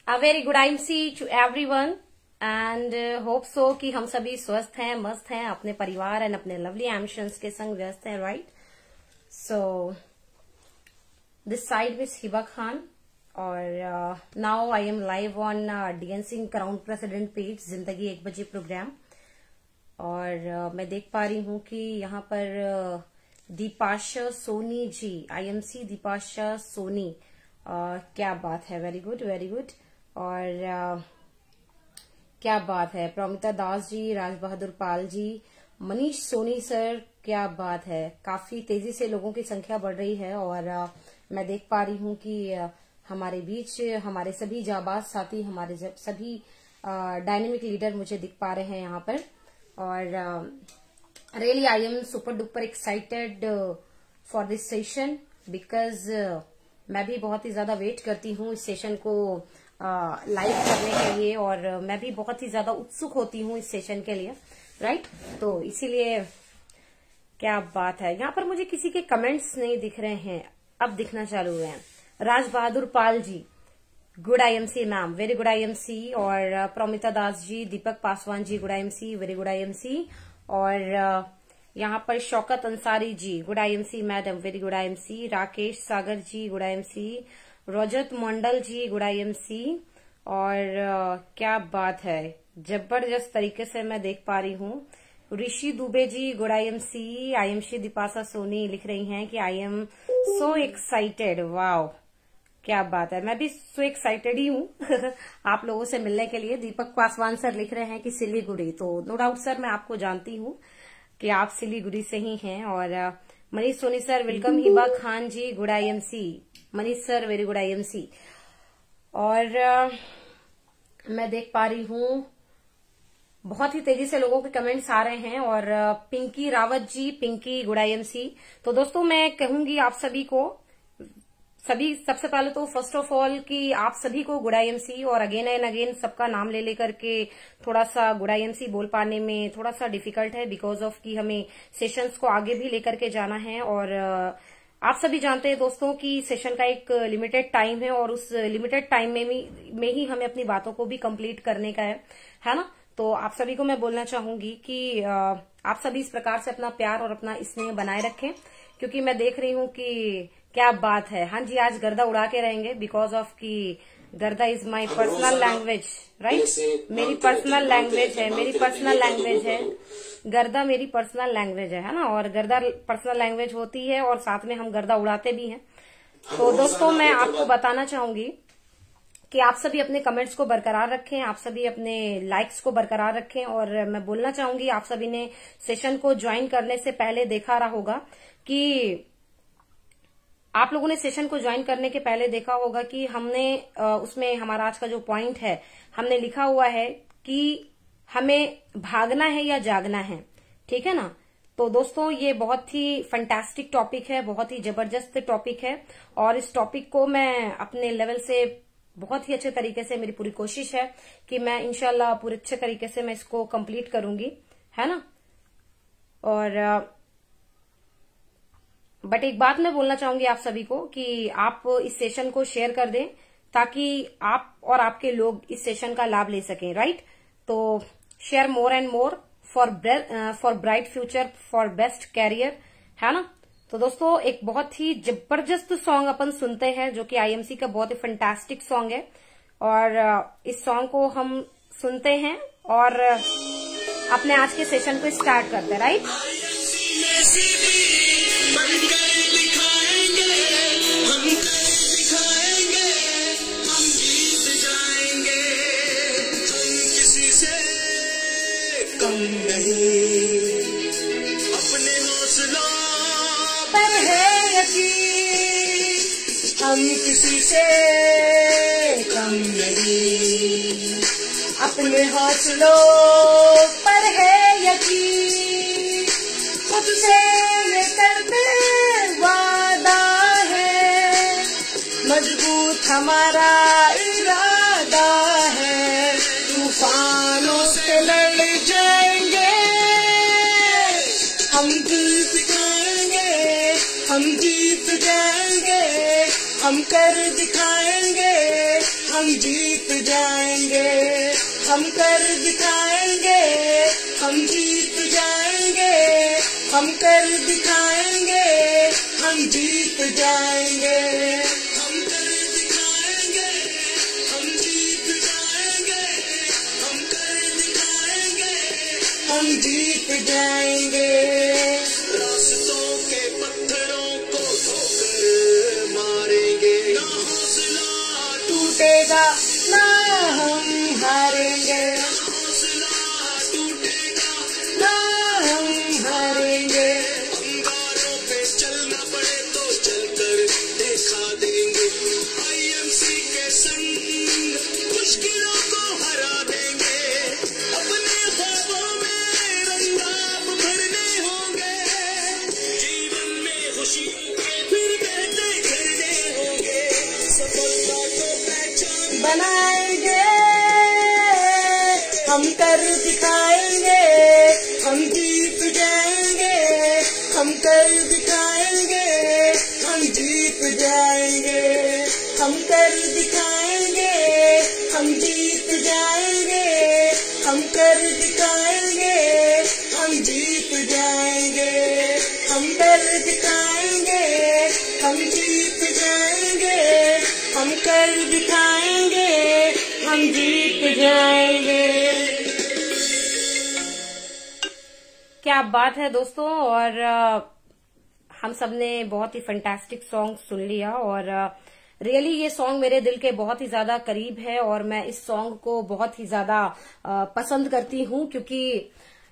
A very good IMC to everyone and hope so कि हम सभी स्वस्थ हैं, मस्त हैं, अपने परिवार एंड अपने लवली एम्बिशंस के संग व्यस्त हैं, राइट? सो दिस साइड विज हिबा खान और now I am live on DNC crown president page जिंदगी 1 बजे प्रोग्राम। और मैं देख पा रही हूँ कि यहाँ पर दीपाशा सोनी जी, IMC दीपाशा सोनी, क्या बात है, वेरी गुड वेरी गुड। और क्या बात है, प्रोमिता दास जी, राज बहादुर पाल जी, मनीष सोनी सर, क्या बात है। काफी तेजी से लोगों की संख्या बढ़ रही है और मैं देख पा रही हूँ कि हमारे बीच हमारे सभी जाबाज साथी, हमारे सभी डायनेमिक लीडर मुझे दिख पा रहे हैं यहाँ पर। और really I am super duper excited for this session because मैं भी बहुत ही ज्यादा वेट करती हूँ इस सेशन को लाइव करने के लिए और मैं भी बहुत ही ज्यादा उत्सुक होती हूँ इस सेशन के लिए, राइट? तो इसीलिए क्या बात है, यहाँ पर मुझे किसी के कमेंट्स नहीं दिख रहे हैं, अब दिखना चालू हुए हैं। Raj Bahadur Pal ji, good IMC ma'am, very good IMC। और Promita Das ji, Deepak Paswan ji, good IMC, very good IMC। और यहाँ पर Shaukat Ansari ji, good IMC madam, very good IMC। Rakesh Sagar ji, good IMC। Rajat Mandal ji, good IMC। और क्या बात है, जबरदस्त तरीके से मैं देख पा रही हूँ। ऋषि Dubey ji, good IMC। IMC Deepasha Soni लिख रही हैं कि I am so excited, wow क्या बात है, मैं भी सो एक्साइटेड ही हूँ आप लोगों से मिलने के लिए। दीपक पासवान सर लिख रहे हैं कि सिलीगुड़ी, तो नो डाउट सर मैं आपको जानती हूँ कि आप सिलीगुड़ी से ही हैं। और Manish Soni sir welcome. Hiba Khan ji, good IMC। Manish sir, very good IMC। और मैं देख पा रही हूँ बहुत ही तेजी से लोगों के कमेंट्स आ रहे हैं। और पिंकी रावत जी, पिंकी, गुड IMC। तो दोस्तों मैं कहूंगी आप सभी को, सबसे पहले तो फर्स्ट ऑफ ऑल कि आप सभी को गुड IMC। और अगेन एंड अगेन सबका नाम ले लेकर के थोड़ा सा गुड IMC बोल पाने में थोड़ा सा डिफिकल्ट है बिकॉज ऑफ कि हमें सेशंस को आगे भी लेकर के जाना है। और आप सभी जानते हैं दोस्तों कि सेशन का एक लिमिटेड टाइम है और उस लिमिटेड टाइम में ही हमें अपनी बातों को भी कंप्लीट करने का है ना? तो आप सभी को मैं बोलना चाहूंगी कि आप सभी इस प्रकार से अपना प्यार और अपना स्नेह बनाए रखें क्योंकि मैं देख रही हूँ कि क्या बात है। हाँ जी, आज गर्दा उड़ा के रहेंगे बिकॉज ऑफ कि गर्दा is my personal language, right? मेरी पर्सनल लैंग्वेज है, मेरी पर्सनल लैंग्वेज है गर्दा, मेरी पर्सनल लैंग्वेज है ना? और गर्दा पर्सनल लैंग्वेज होती है और साथ में हम गर्दा उड़ाते भी हैं। तो दोस्तों मैं आपको बताना चाहूंगी कि आप सभी अपने कमेंट्स को बरकरार रखें, आप सभी अपने लाइक्स को बरकरार रखें। और मैं बोलना चाहूंगी आप सभी ने सेशन को ज्वाइन करने से पहले देखा रहा होगा कि आप लोगों ने सेशन को ज्वाइन करने के पहले देखा होगा कि हमने उसमें हमारा आज का जो पॉइंट है, हमने लिखा हुआ है कि हमें भागना है या जागना है, ठीक है ना? तो दोस्तों ये बहुत ही फैंटास्टिक टॉपिक है, बहुत ही जबरदस्त टॉपिक है और इस टॉपिक को मैं अपने लेवल से बहुत ही अच्छे तरीके से, मेरी पूरी कोशिश है कि मैं इंशाल्लाह पूरे अच्छे तरीके से मैं इसको कंप्लीट करूंगी, है ना? और बट एक बात मैं बोलना चाहूंगी आप सभी को कि आप इस सेशन को शेयर कर दें ताकि आप और आपके लोग इस सेशन का लाभ ले सकें, राइट? तो share more and more for bright future, for best career, है ना? तो दोस्तों एक बहुत ही जबरदस्त सॉन्ग अपन सुनते हैं जो कि IMC का बहुत ही फैंटास्टिक सॉन्ग है और इस सॉन्ग को हम सुनते हैं और अपने आज के सेशन को स्टार्ट करते हैं, राइट? अपने हौसलों पर है यकीन, हम किसी से कम नहीं। अपने हौसलों पर है यकीन, खुद से ये करते वादा है, मजबूत हमारा इरादा है। तूफानों से लड़ जाएंगे, हम जीत जाएंगे, हम जीत जाएंगे, हम कर दिखाएंगे, हम हम जीत जाएंगे, हम कर दिखाएंगे, हम जीत जाएंगे, हम कर दिखाएंगे, हम जीत जाएंगे, हम कर दिखाएंगे, हम जीत जाएंगे, हम कर दिखाएंगे, हम जीत जाएंगे। रास्तों के पत्थरों को ठोकर मारेंगे, ना हौसला टूटेगा, ना हम हारेंगे, हौसला टूटेगा, ना हम हारेंगे। अंगारों पे चलना पड़े तो चलकर दिखा देंगे, आईएमसी के संग मुश्किलों को हरा देंगे, अपने ख्वाबों में रंगाब भरने होंगे, जीवन में खुशियों के फिर बहते झरने होंगे, सफलता को पहचान बनाएंगे, हम कर दिखाएंगे, हम जीत जाएंगे, हम कर दिखाएंगे, हम जीत जाएंगे, हम कर दिखाएंगे, हम जीत जाएंगे, हम कर दिखाएंगे, हम जीत जाएंगे, हम कर दिखाएंगे, हम जीत जाएंगे, हम कर दिखाएंगे, हम जीत जाएंगे। क्या बात है दोस्तों। और हम सबने बहुत ही फैंटास्टिक सॉन्ग सुन लिया और रियली ये सॉन्ग मेरे दिल के बहुत ही ज्यादा करीब है और मैं इस सॉन्ग को बहुत ही ज्यादा पसंद करती हूँ, क्योंकि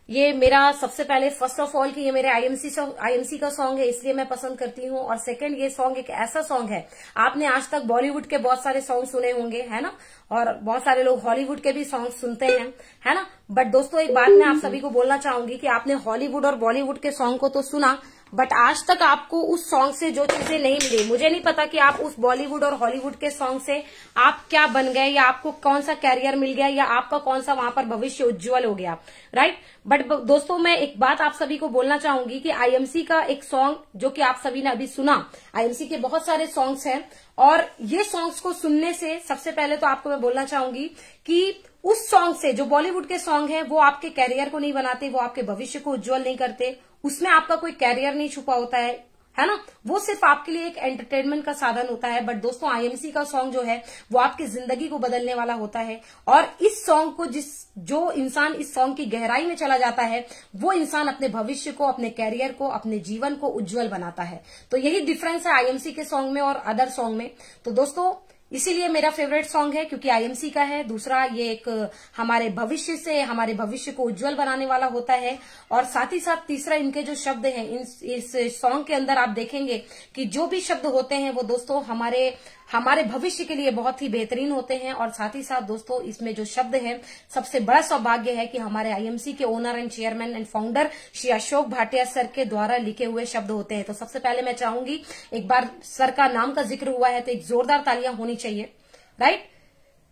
ये मेरा सबसे पहले फर्स्ट ऑफ ऑल कि ये मेरे आईएमसी का सॉन्ग है, इसलिए मैं पसंद करती हूँ। और सेकंड, ये सॉन्ग एक ऐसा सॉन्ग है, आपने आज तक बॉलीवुड के बहुत सारे सॉन्ग सुने होंगे, है ना, और बहुत सारे लोग हॉलीवुड के भी सॉन्ग सुनते हैं, है ना। बट दोस्तों एक बात मैं आप सभी को बोलना चाहूंगी कि आपने हॉलीवुड और बॉलीवुड के सॉन्ग को तो सुना, बट आज तक आपको उस सॉन्ग से जो चीजें नहीं मिली, मुझे नहीं पता कि आप उस बॉलीवुड और हॉलीवुड के सॉन्ग से आप क्या बन गए, या आपको कौन सा कैरियर मिल गया, या आपका कौन सा वहां पर भविष्य उज्जवल हो गया, राइट। बट दोस्तों मैं एक बात आप सभी को बोलना चाहूंगी कि आईएमसी का एक सॉन्ग जो कि आप सभी ने अभी सुना, आईएमसी के बहुत सारे सॉन्ग्स हैं, और ये सॉन्ग्स को सुनने से सबसे पहले तो आपको मैं बोलना चाहूंगी कि उस सॉन्ग से, जो बॉलीवुड के सॉन्ग है, वो आपके कैरियर को नहीं बनाते, वो आपके भविष्य को उज्जवल नहीं करते, उसमें आपका कोई कैरियर नहीं छुपा होता है ना, वो सिर्फ आपके लिए एक एंटरटेनमेंट का साधन होता है। बट दोस्तों आईएमसी का सॉन्ग जो है वो आपकी जिंदगी को बदलने वाला होता है, और इस सॉन्ग को जो इंसान इस सॉन्ग की गहराई में चला जाता है, वो इंसान अपने भविष्य को, अपने कैरियर को, अपने जीवन को उज्जवल बनाता है। तो यही डिफरेंस है आईएमसी के सॉन्ग में और अदर सॉन्ग में। तो दोस्तों इसीलिए मेरा फेवरेट सॉन्ग है, क्योंकि आईएमसी का है। दूसरा, ये एक हमारे भविष्य से, हमारे भविष्य को उज्जवल बनाने वाला होता है, और साथ ही साथ तीसरा, इनके जो शब्द हैं, इस सॉन्ग के अंदर आप देखेंगे कि जो भी शब्द होते हैं वो दोस्तों हमारे भविष्य के लिए बहुत ही बेहतरीन होते हैं। और साथ ही साथ दोस्तों इसमें जो शब्द है, सबसे बड़ा सौभाग्य है कि हमारे आईएमसी के owner and chairman and founder Shri Ashok Bhatia sir के द्वारा लिखे हुए शब्द होते हैं। तो सबसे पहले मैं चाहूंगी, एक बार सर का नाम का जिक्र हुआ है तो एक जोरदार तालियां होनी चाहिए, राइट।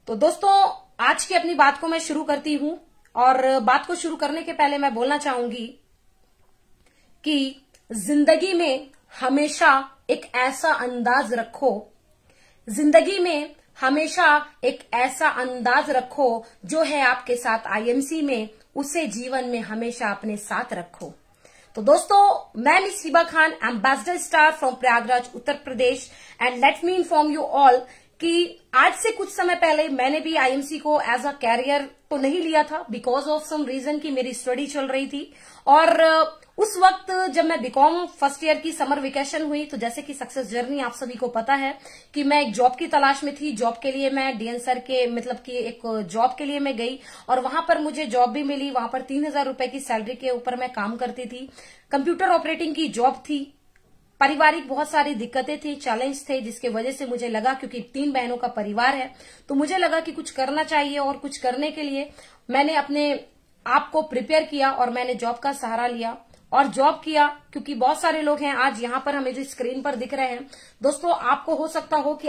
तो दोस्तों आज की अपनी बात को मैं शुरू करती हूं, और बात को शुरू करने के पहले मैं बोलना चाहूंगी कि जिंदगी में हमेशा एक ऐसा अंदाज रखो, जिंदगी में हमेशा एक ऐसा अंदाज रखो जो है आपके साथ आईएमसी में, उसे जीवन में हमेशा अपने साथ रखो। तो दोस्तों मैं miss Hiba Khan, ambassador star from Prayagraj Uttar Pradesh, and let me inform you all कि आज से कुछ समय पहले मैंने भी आईएमसी को एज अ कैरियर तो नहीं लिया था, बिकॉज ऑफ सम रीजन की मेरी स्टडी चल रही थी। और उस वक्त जब मैं बीकॉम फर्स्ट ईयर की समर वेकेशन हुई, तो जैसे कि सक्सेस जर्नी आप सभी को पता है कि मैं एक जॉब की तलाश में थी। जॉब के लिए मैं डीएन सर के मतलब कि एक जॉब के लिए मैं गई, और वहां पर मुझे जॉब भी मिली। वहां पर 3000 रुपए की सैलरी के ऊपर मैं काम करती थी। कंप्यूटर ऑपरेटिंग की जॉब थी। पारिवारिक बहुत सारी दिक्कतें थी, चैलेंज थे, जिसके वजह से मुझे लगा, क्योंकि 3 बहनों का परिवार है, तो मुझे लगा कि कुछ करना चाहिए। और कुछ करने के लिए मैंने अपने आप को प्रिपेयर किया और मैंने जॉब का सहारा लिया और जॉब किया। क्योंकि बहुत सारे लोग हैं आज यहाँ पर हमें जो स्क्रीन पर दिख रहे हैं दोस्तों, आपको हो सकता हो कि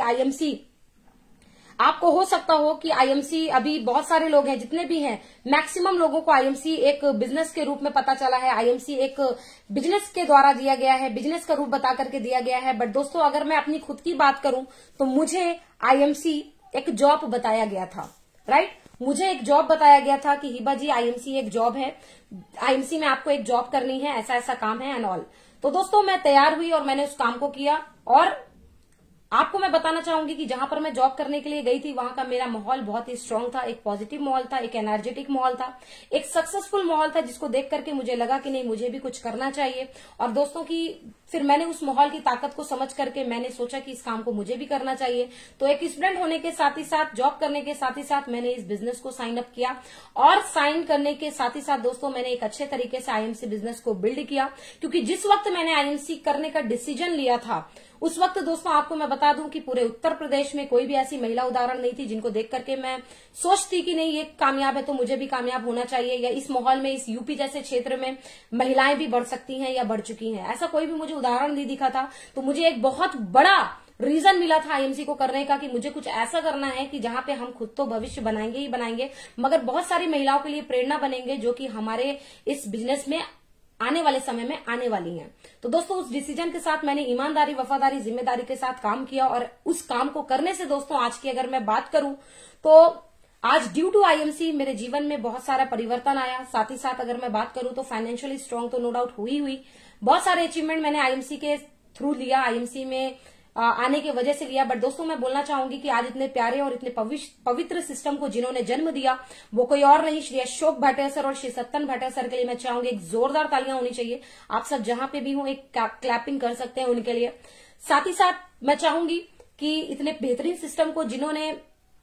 आईएमसी अभी बहुत सारे लोग हैं, जितने भी हैं मैक्सिमम लोगों को आईएमसी एक बिजनेस के रूप में पता चला है। आईएमसी एक बिजनेस के द्वारा दिया गया है, बिजनेस का रूप बता करके दिया गया है। बट दोस्तों अगर मैं अपनी खुद की बात करूं तो मुझे आईएमसी एक जॉब बताया गया था, राइट। मुझे एक जॉब बताया गया था कि हिबा जी आईएमसी एक जॉब है, आईएमसी में आपको एक जॉब करनी है, ऐसा ऐसा काम है एंड ऑल। तो दोस्तों मैं तैयार हुई और मैंने उस काम को किया। और आपको मैं बताना चाहूंगी कि जहां पर मैं जॉब करने के लिए गई थी वहां का मेरा माहौल बहुत ही स्ट्रांग था, एक पॉजिटिव माहौल था, एक एनर्जेटिक माहौल था, एक सक्सेसफुल माहौल था, जिसको देख करके मुझे लगा कि नहीं मुझे भी कुछ करना चाहिए। और दोस्तों की फिर मैंने उस माहौल की ताकत को समझ करके मैंने सोचा कि इस काम को मुझे भी करना चाहिए। तो एक स्टूडेंट होने के साथ ही साथ, जॉब करने के साथ ही साथ मैंने इस बिजनेस को साइन अप किया और साइन करने के साथ ही साथ दोस्तों मैंने एक अच्छे तरीके से आईएमसी बिजनेस को बिल्ड किया। क्योंकि जिस वक्त मैंने आईएमसी करने का डिसीजन लिया था उस वक्त दोस्तों आपको मैं बता दूं कि पूरे उत्तर प्रदेश में कोई भी ऐसी महिला उदाहरण नहीं थी जिनको देख करके मैं सोचती कि नहीं ये कामयाब है तो मुझे भी कामयाब होना चाहिए, या इस माहौल में, इस यूपी जैसे क्षेत्र में महिलाएं भी बढ़ सकती हैं या बढ़ चुकी हैं। ऐसा कोई भी मुझे उदाहरण नहीं दिखा था। तो मुझे एक बहुत बड़ा रीजन मिला था आईएमसी को करने का कि मुझे कुछ ऐसा करना है कि जहां पे हम खुद तो भविष्य बनाएंगे ही बनाएंगे, मगर बहुत सारी महिलाओं के लिए प्रेरणा बनेंगे जो कि हमारे इस बिजनेस में आने वाले समय में आने वाली हैं। तो दोस्तों उस डिसीजन के साथ मैंने ईमानदारी, वफादारी, जिम्मेदारी के साथ काम किया। और उस काम को करने से दोस्तों आज की अगर मैं बात करूं तो आज ड्यू टू आईएमसी मेरे जीवन में बहुत सारा परिवर्तन आया। साथ ही साथ अगर मैं बात करूं तो फाइनेंशियली स्ट्रांग तो नो डाउट हुई। बहुत सारे अचीवमेंट मैंने आईएमसी के थ्रू लिया, आईएमसी में आने की वजह से लिया। बट दोस्तों मैं बोलना चाहूंगी कि आज इतने प्यारे और इतने पवित्र सिस्टम को जिन्होंने जन्म दिया वो कोई और नहीं, श्री अशोक भाटिया सर और श्री सत्तन भाटिया सर के लिए मैं चाहूंगी एक जोरदार तालियां होनी चाहिए। आप सब जहां पे भी हो एक क्लैपिंग कर सकते हैं उनके लिए। साथ ही साथ मैं चाहूंगी कि इतने बेहतरीन सिस्टम को जिन्होंने,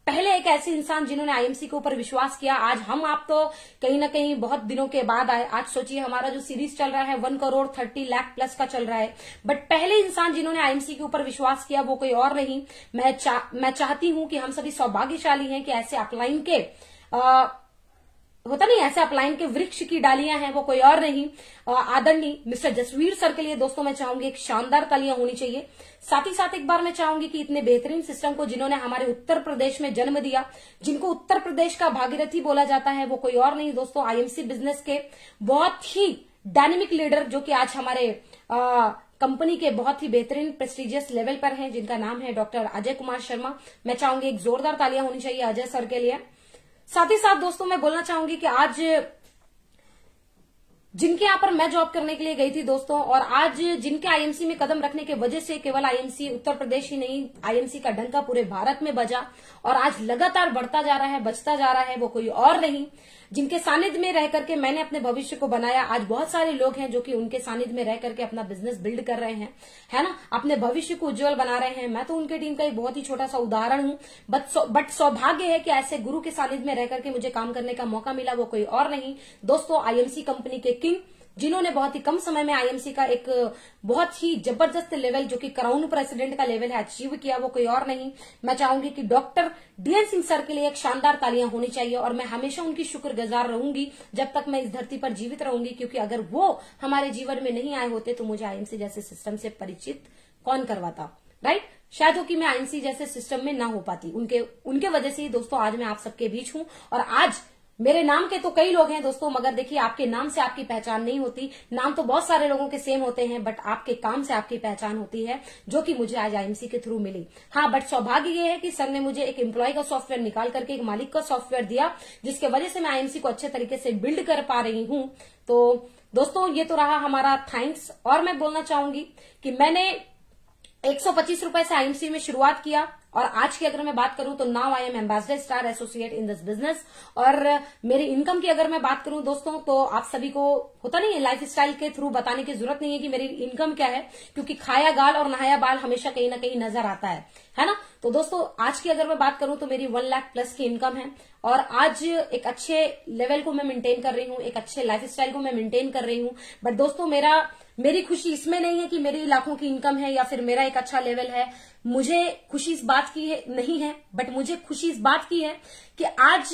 पहले एक ऐसे इंसान जिन्होंने आईएमसी के ऊपर विश्वास किया, आज हम आप तो कहीं ना कहीं बहुत दिनों के बाद आए। आज सोचिए हमारा जो सीरीज चल रहा है 1,30,00,000 प्लस का चल रहा है। बट पहले इंसान जिन्होंने आईएमसी के ऊपर विश्वास किया वो कोई और नहीं, मैं चाहती हूं कि हम सभी सौभाग्यशाली हैं कि ऐसे अपलाइन के होता नहीं, ऐसे अपलाइन के वृक्ष की डालियां हैं वो कोई और नहीं, आदरणीय मिस्टर जसवीर सर के लिए दोस्तों मैं चाहूंगी एक शानदार तालियां होनी चाहिए। साथ ही साथ एक बार मैं चाहूंगी कि इतने बेहतरीन सिस्टम को जिन्होंने हमारे उत्तर प्रदेश में जन्म दिया, जिनको उत्तर प्रदेश का भागीरथी बोला जाता है, वो कोई और नहीं दोस्तों आईएमसी बिजनेस के बहुत ही डायनेमिक लीडर जो कि आज हमारे कंपनी के बहुत ही बेहतरीन प्रेस्टिजियस लेवल पर हैं, जिनका नाम है डॉक्टर अजय कुमार शर्मा। मैं चाहूंगी एक जोरदार तालियां होनी चाहिए अजय सर के लिए। साथ ही साथ दोस्तों मैं बोलना चाहूंगी कि आज जिनके यहाँ पर मैं जॉब करने के लिए गई थी दोस्तों, और आज जिनके आईएमसी में कदम रखने की वजह से केवल आईएमसी उत्तर प्रदेश ही नहीं, आईएमसी का डंका पूरे भारत में बजा और आज लगातार बढ़ता जा रहा है, बचता जा रहा है, वो कोई और नहीं, जिनके सानिध्य में रह करके मैंने अपने भविष्य को बनाया। आज बहुत सारे लोग हैं जो कि उनके सानिध्य में रह करके अपना बिजनेस बिल्ड कर रहे हैं, है ना, अपने भविष्य को उज्जवल बना रहे हैं। मैं तो उनके टीम का एक बहुत ही छोटा सा उदाहरण हूं। बट सौभाग्य है कि ऐसे गुरु के सानिध्य में रह करके मुझे काम करने का मौका मिला, वो कोई और नहीं दोस्तों आईएमसी कंपनी के किंग, जिन्होंने बहुत ही कम समय में आईएमसी का एक बहुत ही जबरदस्त लेवल जो कि क्राउन प्रेसिडेंट का लेवल है अचीव किया, वो कोई और नहीं। मैं चाहूंगी कि डॉक्टर डीएन सिंह सर के लिए एक शानदार तालियां होनी चाहिए और मैं हमेशा उनकी शुक्रगुजार रहूंगी जब तक मैं इस धरती पर जीवित रहूंगी, क्योंकि अगर वो हमारे जीवन में नहीं आए होते तो मुझे आईएमसी जैसे सिस्टम से परिचित कौन करवाता, राइट। शायद हो कि मैं आईएमसी जैसे सिस्टम में ना हो पाती, उनके वजह से ही दोस्तों आज मैं आप सबके बीच हूं। और आज मेरे नाम के तो कई लोग हैं दोस्तों, मगर देखिए आपके नाम से आपकी पहचान नहीं होती। नाम तो बहुत सारे लोगों के सेम होते हैं, बट आपके काम से आपकी पहचान होती है, जो कि मुझे आज आईएमसी के थ्रू मिली। हाँ, बट सौभाग्य ये है कि सर ने मुझे एक एम्प्लॉय का सॉफ्टवेयर निकाल करके एक मालिक का सॉफ्टवेयर दिया, जिसके वजह से मैं आईएमसी को अच्छे तरीके से बिल्ड कर पा रही हूं। तो दोस्तों ये तो रहा हमारा थैंक्स। और मैं बोलना चाहूंगी कि मैंने 125 रुपए से आईएमसी में शुरुआत किया और आज की अगर मैं बात करूं तो now I M ambassador star associate in this business. और मेरी इनकम की अगर मैं बात करूं दोस्तों तो आप सभी को होता नहीं है लाइफ स्टाइल के थ्रू बताने की जरूरत नहीं है कि मेरी इनकम क्या है, क्योंकि खाया गाल और नहाया बाल हमेशा कहीं ना कहीं नजर आता है ना। तो दोस्तों आज की अगर मैं बात करूं तो मेरी 1 लाख प्लस की इनकम है और आज एक अच्छे लेवल को मैं मेंटेन कर रही हूं, एक अच्छे लाइफ स्टाइल को मैं मेंटेन कर रही हूं। बट दोस्तों मेरी खुशी इसमें नहीं है कि मेरी लाखों की इनकम है या फिर मेरा एक अच्छा लेवल है। मुझे खुशी इस बात की नहीं है, बट मुझे खुशी इस बात की है कि आज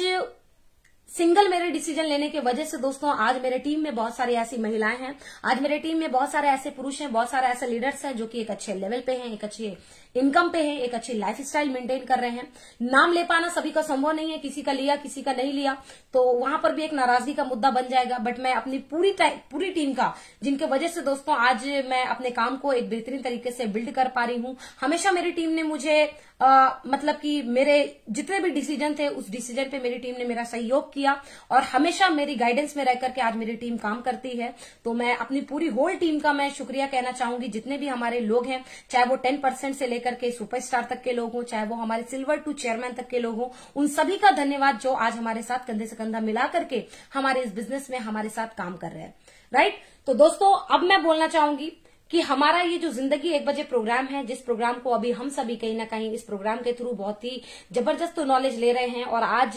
सिंगल मेरे डिसीजन लेने की वजह से दोस्तों आज मेरे टीम में बहुत सारी ऐसी महिलाएं हैं, आज मेरे टीम में बहुत सारे ऐसे पुरुष हैं, बहुत सारे ऐसे लीडर्स हैं जो कि एक अच्छे लेवल पे हैं, एक अच्छे इनकम पे हैं, एक अच्छी लाइफस्टाइल मेंटेन कर रहे हैं। नाम ले पाना सभी का संभव नहीं है, किसी का लिया किसी का नहीं लिया तो वहां पर भी एक नाराजगी का मुद्दा बन जाएगा। बट मैं अपनी पूरी टीम का, जिनके वजह से दोस्तों आज मैं अपने काम को एक बेहतरीन तरीके से बिल्ड कर पा रही हूं। हमेशा मेरी टीम ने मुझे मतलब कि मेरे जितने भी डिसीजन थे उस डिसीजन पे मेरी टीम ने मेरा सहयोग किया और हमेशा मेरी गाइडेंस में रह करके आज मेरी टीम काम करती है। तो मैं अपनी पूरी होल टीम का मैं शुक्रिया कहना चाहूंगी। जितने भी हमारे लोग हैं, चाहे वो 10% से लेकर के सुपरस्टार तक के लोग हों, चाहे वो हमारे सिल्वर टू चेयरमैन तक के लोग हों, उन सभी का धन्यवाद जो आज हमारे साथ कंधे से कंधा मिला करके हमारे इस बिजनेस में हमारे साथ काम कर रहे हैं। राइट। तो दोस्तों अब मैं बोलना चाहूंगी कि हमारा ये जो जिंदगी 1 बजे प्रोग्राम है, जिस प्रोग्राम को अभी हम सभी कहीं ना कहीं इस प्रोग्राम के थ्रू बहुत ही जबरदस्त नॉलेज ले रहे हैं। और आज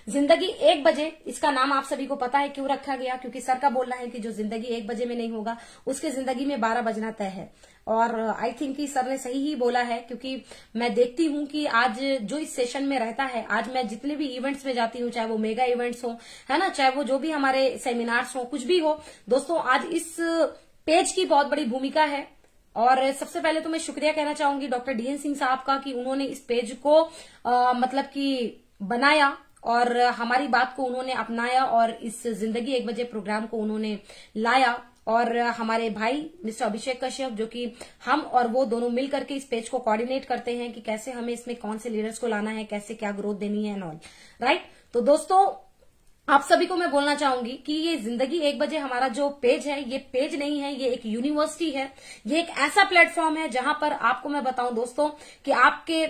जिंदगी 1 बजे, इसका नाम आप सभी को पता है क्यों रखा गया, क्योंकि सर का बोलना है कि जो जिंदगी 1 बजे में नहीं होगा उसके जिंदगी में 12 बजना तय है। और आई थिंक कि सर ने सही ही बोला है, क्योंकि मैं देखती हूं कि आज जो इस सेशन में रहता है, आज मैं जितने भी इवेंट्स में जाती हूं, चाहे वो मेगा इवेंट्स हो, है ना, चाहे वो जो भी हमारे सेमिनार्स हो, कुछ भी हो दोस्तों, आज इस पेज की बहुत बड़ी भूमिका है। और सबसे पहले तो मैं शुक्रिया कहना चाहूंगी डॉक्टर डीएन सिंह साहब का कि उन्होंने इस पेज को मतलब कि बनाया और हमारी बात को उन्होंने अपनाया और इस जिंदगी 1 बजे प्रोग्राम को उन्होंने लाया। और हमारे भाई मिस्टर अभिषेक कश्यप, जो कि हम और वो दोनों मिल करके इस पेज को कोऑर्डिनेट करते हैं कि कैसे हमें इसमें कौन से लीडर्स को लाना है, कैसे क्या ग्रोथ देनी है एंड ऑल। राइट। तो दोस्तों आप सभी को मैं बोलना चाहूंगी कि ये जिंदगी 1 बजे हमारा जो पेज है, ये पेज नहीं है, ये एक यूनिवर्सिटी है। ये एक ऐसा प्लेटफॉर्म है जहां पर आपको मैं बताऊं दोस्तों कि आपके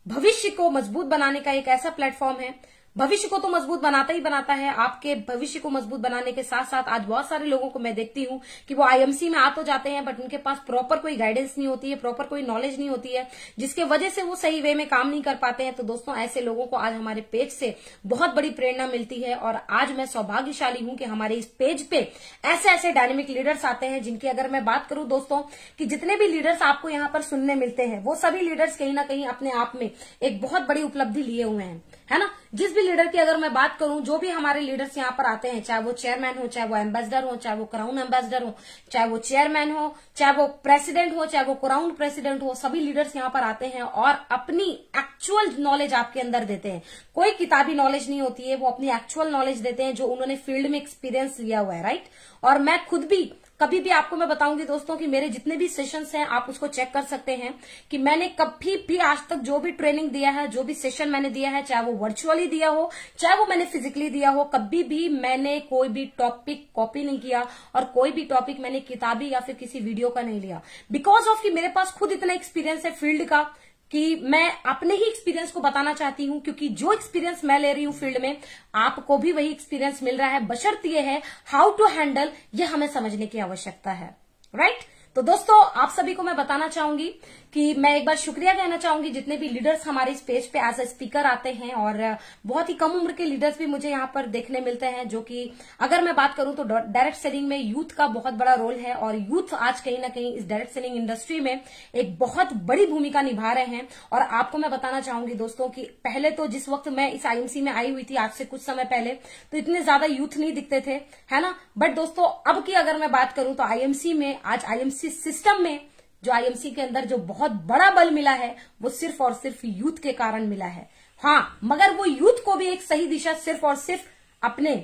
भविष्य को मजबूत बनाने का एक ऐसा प्लेटफॉर्म है। भविष्य को तो मजबूत बनाता ही बनाता है। आपके भविष्य को मजबूत बनाने के साथ साथ आज बहुत सारे लोगों को मैं देखती हूँ कि वो आईएमसी में आ तो जाते हैं बट उनके पास प्रॉपर कोई गाइडेंस नहीं होती है, प्रॉपर कोई नॉलेज नहीं होती है, जिसके वजह से वो सही वे में काम नहीं कर पाते हैं। तो दोस्तों ऐसे लोगों को आज हमारे पेज से बहुत बड़ी प्रेरणा मिलती है और आज मैं सौभाग्यशाली हूं कि हमारे इस पेज पे ऐसे ऐसे डायनेमिक लीडर्स आते हैं, जिनकी अगर मैं बात करूं दोस्तों कि जितने भी लीडर्स आपको यहाँ पर सुनने मिलते हैं वो सभी लीडर्स कहीं ना कहीं अपने आप में एक बहुत बड़ी उपलब्धि लिए हुए हैं, है ना। जिस भी लीडर की अगर मैं बात करूं, जो भी हमारे लीडर्स यहाँ पर आते हैं, चाहे वो चेयरमैन हो, चाहे वो एम्बेसडर हो, चाहे वो क्राउन एम्बेसडर हो, चाहे वो चेयरमैन हो, चाहे वो प्रेसिडेंट हो, चाहे वो क्राउन प्रेसिडेंट हो, सभी लीडर्स यहाँ पर आते हैं और अपनी एक्चुअल नॉलेज आपके अंदर देते हैं। कोई किताबी नॉलेज नहीं होती है, वो अपनी एक्चुअल नॉलेज देते हैं जो उन्होंने फील्ड में एक्सपीरियंस लिया हुआ है। राइट। और मैं खुद भी कभी भी आपको मैं बताऊंगी दोस्तों कि मेरे जितने भी सेशंस हैं आप उसको चेक कर सकते हैं कि मैंने कभी भी आज तक जो भी ट्रेनिंग दिया है, जो भी सेशन मैंने दिया है, चाहे वो वर्चुअली दिया हो, चाहे वो मैंने फिजिकली दिया हो, कभी भी मैंने कोई भी टॉपिक कॉपी नहीं किया और कोई भी टॉपिक मैंने किताबी या फिर किसी वीडियो का नहीं लिया। बिकॉज ऑफ कि मेरे पास खुद इतना एक्सपीरियंस है फील्ड का कि मैं अपने ही एक्सपीरियंस को बताना चाहती हूं, क्योंकि जो एक्सपीरियंस मैं ले रही हूं फील्ड में आपको भी वही एक्सपीरियंस मिल रहा है। बशर्ते ये है हाउ टू हैंडल, ये हमें समझने की आवश्यकता है। राइट। तो दोस्तों आप सभी को मैं बताना चाहूंगी कि मैं एक बार शुक्रिया कहना चाहूंगी जितने भी लीडर्स हमारे इस पेज पे एज ए स्पीकर आते हैं और बहुत ही कम उम्र के लीडर्स भी मुझे यहाँ पर देखने मिलते हैं, जो कि अगर मैं बात करूं तो डायरेक्ट सेलिंग में यूथ का बहुत बड़ा रोल है और यूथ आज कहीं ना कहीं इस डायरेक्ट सेलिंग इंडस्ट्री में एक बहुत बड़ी भूमिका निभा रहे हैं। और आपको मैं बताना चाहूंगी दोस्तों कि पहले तो जिस वक्त मैं इस आईएमसी में आई हुई थी आज से कुछ समय पहले, तो इतने ज्यादा यूथ नहीं दिखते थे, है ना। बट दोस्तों अब की अगर मैं बात करूं तो आईएमसी में, आज आईएमसी सिस्टम में, जो आईएमसी के अंदर जो बहुत बड़ा बल मिला है वो सिर्फ और सिर्फ यूथ के कारण मिला है। हाँ, मगर वो यूथ को भी एक सही दिशा सिर्फ और सिर्फ अपने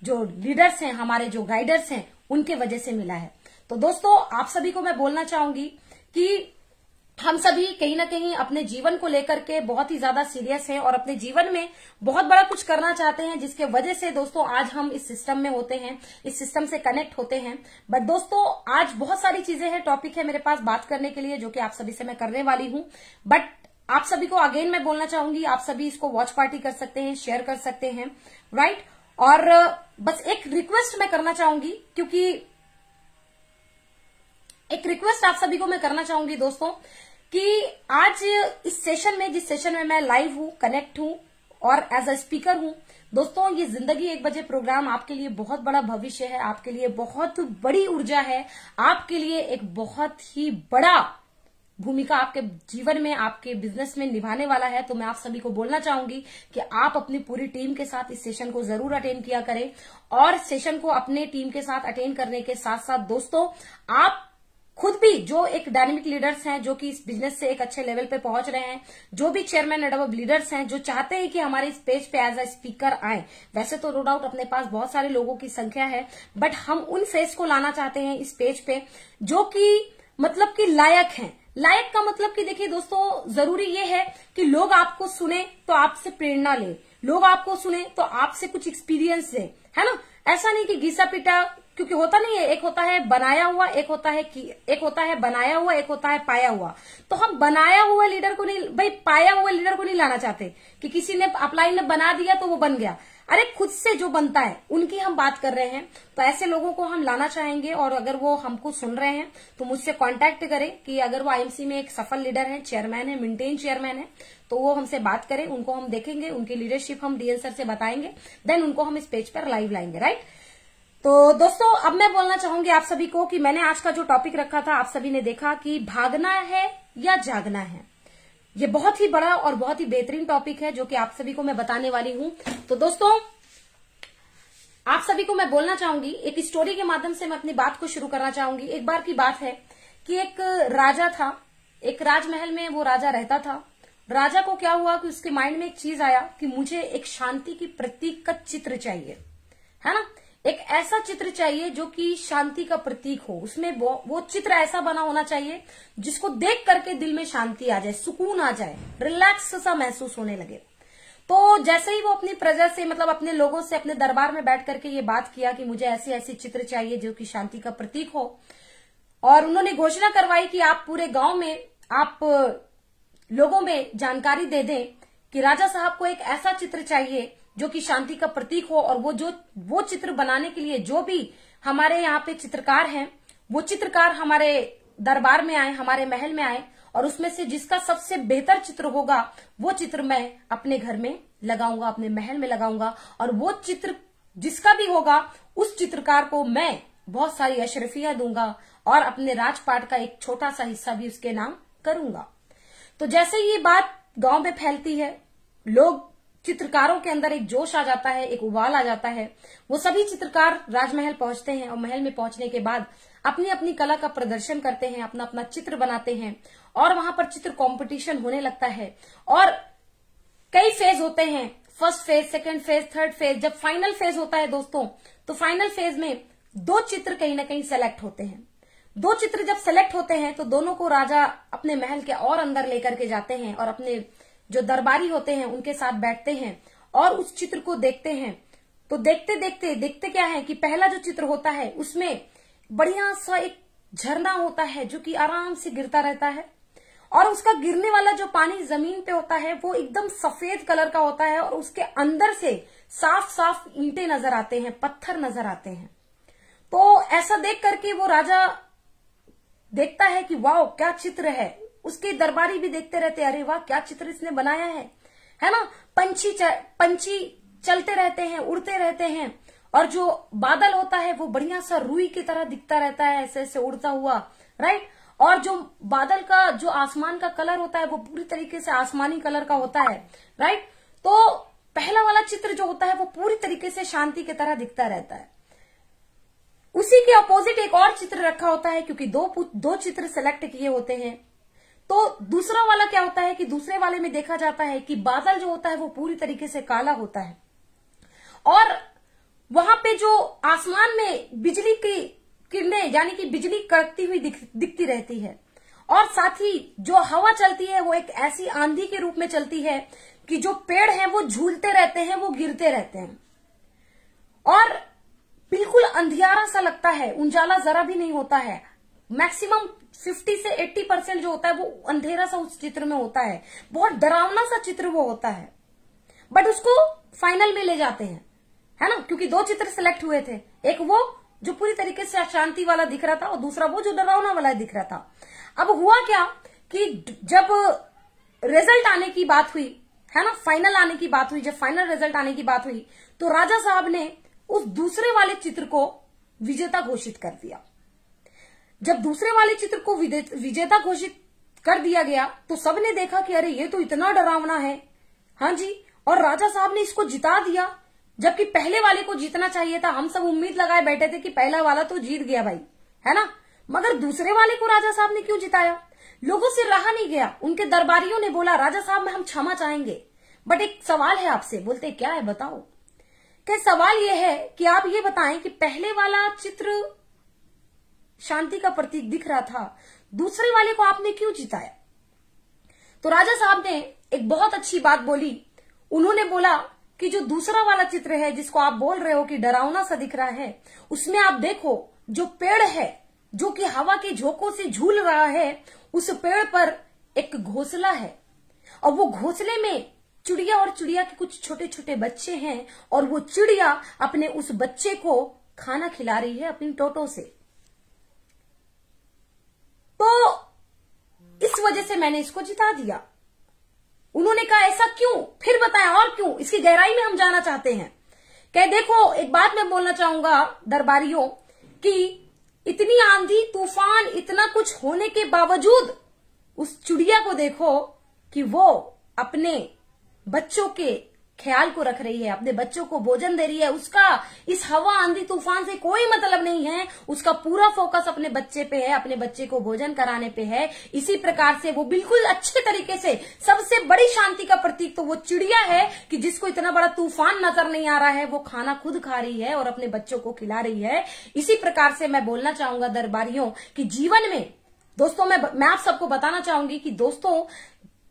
जो लीडर्स हैं, हमारे जो गाइडर्स हैं, उनके वजह से मिला है। तो दोस्तों आप सभी को मैं बोलना चाहूंगी कि हम सभी कहीं ना कहीं अपने जीवन को लेकर के बहुत ही ज्यादा सीरियस हैं और अपने जीवन में बहुत बड़ा कुछ करना चाहते हैं, जिसके वजह से दोस्तों आज हम इस सिस्टम में होते हैं, इस सिस्टम से कनेक्ट होते हैं। बट दोस्तों आज बहुत सारी चीजें हैं, टॉपिक है मेरे पास बात करने के लिए, जो कि आप सभी से मैं करने वाली हूं। बट आप सभी को अगेन मैं बोलना चाहूंगी, आप सभी इसको वॉच पार्टी कर सकते हैं, शेयर कर सकते हैं। राइट। और बस एक रिक्वेस्ट मैं करना चाहूंगी, क्योंकि एक रिक्वेस्ट आप सभी को मैं करना चाहूंगी दोस्तों कि आज इस सेशन में, जिस सेशन में मैं लाइव हूं, कनेक्ट हूं और एज अ स्पीकर हूं दोस्तों, ये जिंदगी 1 बजे प्रोग्राम आपके लिए बहुत बड़ा भविष्य है, आपके लिए बहुत बड़ी ऊर्जा है, आपके लिए एक बहुत ही बड़ा भूमिका आपके जीवन में, आपके बिजनेस में निभाने वाला है। तो मैं आप सभी को बोलना चाहूंगी कि आप अपनी पूरी टीम के साथ इस सेशन को जरूर अटेंड किया करें और सेशन को अपने टीम के साथ अटेंड करने के साथ साथ दोस्तों आप खुद भी जो एक डायनेमिक लीडर्स हैं, जो कि इस बिजनेस से एक अच्छे लेवल पे पहुंच रहे हैं, जो भी चेयरमैन एंड अबव लीडर्स हैं, जो चाहते हैं कि हमारे इस पेज पे एज अ स्पीकर आए। वैसे तो नो डाउट अपने पास बहुत सारे लोगों की संख्या है, बट हम उन फेस को लाना चाहते हैं इस पेज पे जो कि मतलब कि लायक हैं। लायक का मतलब कि देखिए दोस्तों, जरूरी ये है कि लोग आपको सुने तो आपसे प्रेरणा ले, लोग आपको सुने तो आपसे कुछ एक्सपीरियंस ले, है ना। ऐसा नहीं कि घिसा पिटा, क्योंकि होता नहीं है, एक होता है बनाया हुआ, एक होता है बनाया हुआ, एक होता है पाया हुआ। तो हम बनाया हुआ लीडर को नहीं भाई, पाया हुआ लीडर को नहीं लाना चाहते कि किसी ने अपलाइन ने बना दिया तो वो बन गया। अरे खुद से जो बनता है उनकी हम बात कर रहे हैं। तो ऐसे लोगों को हम लाना चाहेंगे, और अगर वो हमको सुन रहे हैं तो मुझसे कांटेक्ट करें कि अगर वो आईएमसी में एक सफल लीडर है, चेयरमैन है, मेंटेन चेयरमैन है, तो वो हमसे बात करें, उनको हम देखेंगे, उनकी लीडरशिप हम डीएन सर से बताएंगे, देन उनको हम इस पेज पर लाइव लाएंगे, राइट। तो दोस्तों अब मैं बोलना चाहूंगी आप सभी को कि मैंने आज का जो टॉपिक रखा था, आप सभी ने देखा कि भागना है या जागना है। ये बहुत ही बड़ा और बहुत ही बेहतरीन टॉपिक है जो कि आप सभी को मैं बताने वाली हूं। तो दोस्तों आप सभी को मैं बोलना चाहूंगी, एक स्टोरी के माध्यम से मैं अपनी बात को शुरू करना चाहूंगी। एक बार की बात है कि एक राजा था, एक राजमहल में वो राजा रहता था। राजा को क्या हुआ कि उसके माइंड में एक चीज आया कि मुझे एक शांति की प्रतीक का चित्र चाहिए, है ना। एक ऐसा चित्र चाहिए जो कि शांति का प्रतीक हो, उसमें वो चित्र ऐसा बना होना चाहिए जिसको देख करके दिल में शांति आ जाए, सुकून आ जाए, रिलैक्स सा महसूस होने लगे। तो जैसे ही वो अपनी प्रजा से, मतलब अपने लोगों से, अपने दरबार में बैठ करके ये बात किया कि मुझे ऐसी ऐसी चित्र चाहिए जो कि शांति का प्रतीक हो, और उन्होंने घोषणा करवाई कि आप पूरे गांव में आप लोगों में जानकारी दे दें कि राजा साहब को एक ऐसा चित्र चाहिए जो कि शांति का प्रतीक हो, और वो चित्र बनाने के लिए जो भी हमारे यहाँ पे चित्रकार हैं, वो चित्रकार हमारे दरबार में आए, हमारे महल में आए, और उसमें से जिसका सबसे बेहतर चित्र होगा वो चित्र मैं अपने घर में लगाऊंगा, अपने महल में लगाऊंगा, और वो चित्र जिसका भी होगा उस चित्रकार को मैं बहुत सारी अशरफियां दूंगा और अपने राजपाट का एक छोटा सा हिस्सा भी उसके नाम करूंगा। तो जैसे ये बात गांव में फैलती है, लोग, चित्रकारों के अंदर एक जोश आ जाता है, एक उबाल आ जाता है। वो सभी चित्रकार राजमहल पहुंचते हैं, और महल में पहुंचने के बाद अपनी अपनी कला का प्रदर्शन करते हैं, अपना अपना चित्र बनाते हैं, और वहां पर चित्र कंपटीशन होने लगता है। और कई फेज होते हैं, first phase, second phase, third phase. जब फाइनल फेज होता है दोस्तों, तो फाइनल फेज में 2 चित्र कहीं ना कहीं सेलेक्ट होते हैं। 2 चित्र जब सेलेक्ट होते हैं तो दोनों को राजा अपने महल के और अंदर लेकर के जाते हैं, और अपने जो दरबारी होते हैं उनके साथ बैठते हैं और उस चित्र को देखते हैं। तो देखते क्या है कि पहला जो चित्र होता है उसमें बढ़िया सा एक झरना होता है जो कि आराम से गिरता रहता है, और उसका गिरने वाला जो पानी जमीन पे होता है वो एकदम सफेद कलर का होता है, और उसके अंदर से साफ साफ ईंटें नजर आते हैं, पत्थर नजर आते हैं। तो ऐसा देख करके वो राजा देखता है कि वाह क्या चित्र है। उसके दरबारी भी देखते रहते, अरे वाह क्या चित्र इसने बनाया है ना। पंछी चलते रहते हैं, उड़ते रहते हैं, और जो बादल होता है वो बढ़िया सा रुई की तरह दिखता रहता है, ऐसे ऐसे उड़ता हुआ, राइट। और जो बादल का, जो आसमान का कलर होता है वो पूरी तरीके से आसमानी कलर का होता है, राइट। तो पहला वाला चित्र जो होता है वो पूरी तरीके से शांति की तरह दिखता रहता है। उसी के अपोजिट एक और चित्र रखा होता है, क्योंकि दो चित्र सेलेक्ट किए होते हैं। तो दूसरा वाला क्या होता है कि दूसरे वाले में देखा जाता है कि बादल जो होता है वो पूरी तरीके से काला होता है, और वहां पे जो आसमान में बिजली की किरणें, यानी कि बिजली कड़कती हुई दिखती रहती है, और साथ ही जो हवा चलती है वो एक ऐसी आंधी के रूप में चलती है कि जो पेड़ हैं वो झूलते रहते हैं, वो गिरते रहते हैं, और बिल्कुल अंधियारा सा लगता है, उजाला जरा भी नहीं होता है। मैक्सिमम 50 से 80% जो होता है वो अंधेरा सा उस चित्र में होता है, बहुत डरावना सा चित्र वो होता है। बट उसको फाइनल में ले जाते हैं, है ना, क्योंकि 2 चित्र सिलेक्ट हुए थे, एक वो जो पूरी तरीके से शांति वाला दिख रहा था, और दूसरा वो जो डरावना वाला दिख रहा था। अब हुआ क्या कि जब रिजल्ट आने की बात हुई, है ना, फाइनल आने की बात हुई, जब फाइनल रिजल्ट आने की बात हुई तो राजा साहब ने उस दूसरे वाले चित्र को विजेता घोषित कर दिया। जब दूसरे वाले चित्र को विजेता घोषित कर दिया गया तो सबने देखा कि अरे ये तो इतना डरावना है, हाँ जी, और राजा साहब ने इसको जिता दिया, जबकि पहले वाले को जीतना चाहिए था। हम सब उम्मीद लगाए बैठे थे कि पहला वाला तो जीत गया भाई, है ना। मगर दूसरे वाले को राजा साहब ने क्यों जिताया? लोगों से रहा नहीं गया। उनके दरबारियों ने बोला राजा साहब में हम क्षमा चाहेंगे, बट एक सवाल है आपसे। बोलते क्या है बताओ? क्या सवाल यह है कि आप ये बताएं कि पहले वाला चित्र शांति का प्रतीक दिख रहा था, दूसरे वाले को आपने क्यों जिताया? तो राजा साहब ने एक बहुत अच्छी बात बोली। उन्होंने बोला कि जो दूसरा वाला चित्र है जिसको आप बोल रहे हो कि डरावना सा दिख रहा है, उसमें आप देखो जो पेड़ है जो कि हवा के झोंकों से झूल रहा है, उस पेड़ पर एक घोंसला है और वो घोंसले में चिड़िया और चिड़िया के कुछ छोटे छोटे बच्चे हैं और वो चिड़िया अपने उस बच्चे को खाना खिला रही है अपनी टोटों से। तो इस वजह से मैंने इसको जिता दिया। उन्होंने कहा ऐसा क्यों? फिर बताएं और क्यों? इसकी गहराई में हम जाना चाहते हैं। कह देखो एक बात मैं बोलना चाहूंगा दरबारियों कि इतनी आंधी तूफान इतना कुछ होने के बावजूद उस चिड़िया को देखो कि वो अपने बच्चों के ख्याल को रख रही है, अपने बच्चों को भोजन दे रही है। उसका इस हवा आंधी तूफान से कोई मतलब नहीं है, उसका पूरा फोकस अपने बच्चे पे है, अपने बच्चे को भोजन कराने पे है। इसी प्रकार से वो बिल्कुल अच्छे तरीके से, सबसे बड़ी शांति का प्रतीक तो वो चिड़िया है कि जिसको इतना बड़ा तूफान नजर नहीं आ रहा है, वो खाना खुद खा रही है और अपने बच्चों को खिला रही है। इसी प्रकार से मैं बोलना चाहूंगा दरबारियों कि जीवन में दोस्तों मैं आप सबको बताना चाहूंगी कि दोस्तों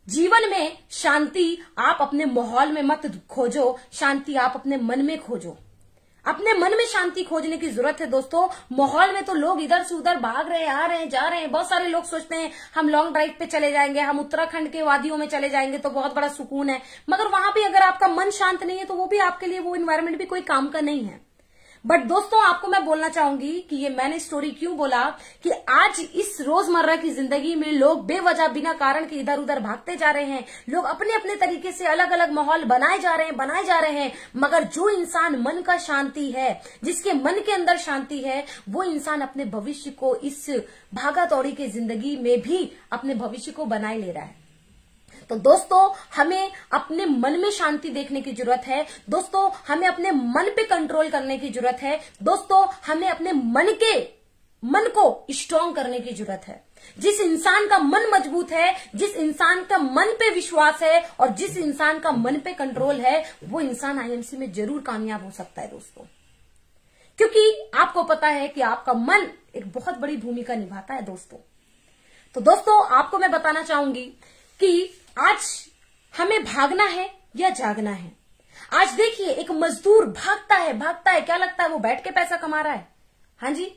जीवन में शांति आप अपने माहौल में मत खोजो, शांति आप अपने मन में खोजो। अपने मन में शांति खोजने की जरूरत है दोस्तों। माहौल में तो लोग इधर से उधर भाग रहे हैं, आ रहे हैं, जा रहे हैं। बहुत सारे लोग सोचते हैं हम लॉन्ग ड्राइव पे चले जाएंगे, हम उत्तराखंड के वादियों में चले जाएंगे तो बहुत बड़ा सुकून है, मगर वहां भी अगर आपका मन शांत नहीं है तो वो भी आपके लिए वो इन्वायरमेंट भी कोई काम का नहीं है। बट दोस्तों आपको मैं बोलना चाहूंगी कि ये मैंने स्टोरी क्यों बोला कि आज इस रोजमर्रा की जिंदगी में लोग बेवजह बिना कारण के इधर उधर भागते जा रहे हैं। लोग अपने अपने तरीके से अलग अलग माहौल बनाए जा रहे हैं, मगर जो इंसान मन का शांति है, जिसके मन के अंदर शांति है, वो इंसान अपने भविष्य को इस भागा दौड़ी के जिंदगी में भी अपने भविष्य को बनाए ले रहा है। तो दोस्तों हमें अपने मन में शांति देखने की जरूरत है। दोस्तों हमें अपने मन पे कंट्रोल करने की जरूरत है। दोस्तों हमें अपने मन को स्ट्रांग करने की जरूरत है। जिस इंसान का मन मजबूत है, जिस इंसान का मन पे विश्वास है और जिस इंसान का मन पे कंट्रोल है, वो इंसान आईएमसी में जरूर कामयाब हो सकता है दोस्तों। क्योंकि आपको पता है कि आपका मन एक बहुत बड़ी भूमिका निभाता है दोस्तों। तो दोस्तों आपको मैं बताना चाहूंगी कि आज हमें भागना है या जागना है। आज देखिए एक मजदूर भागता है, क्या लगता है वो बैठ के पैसा कमा रहा है? हाँ जी,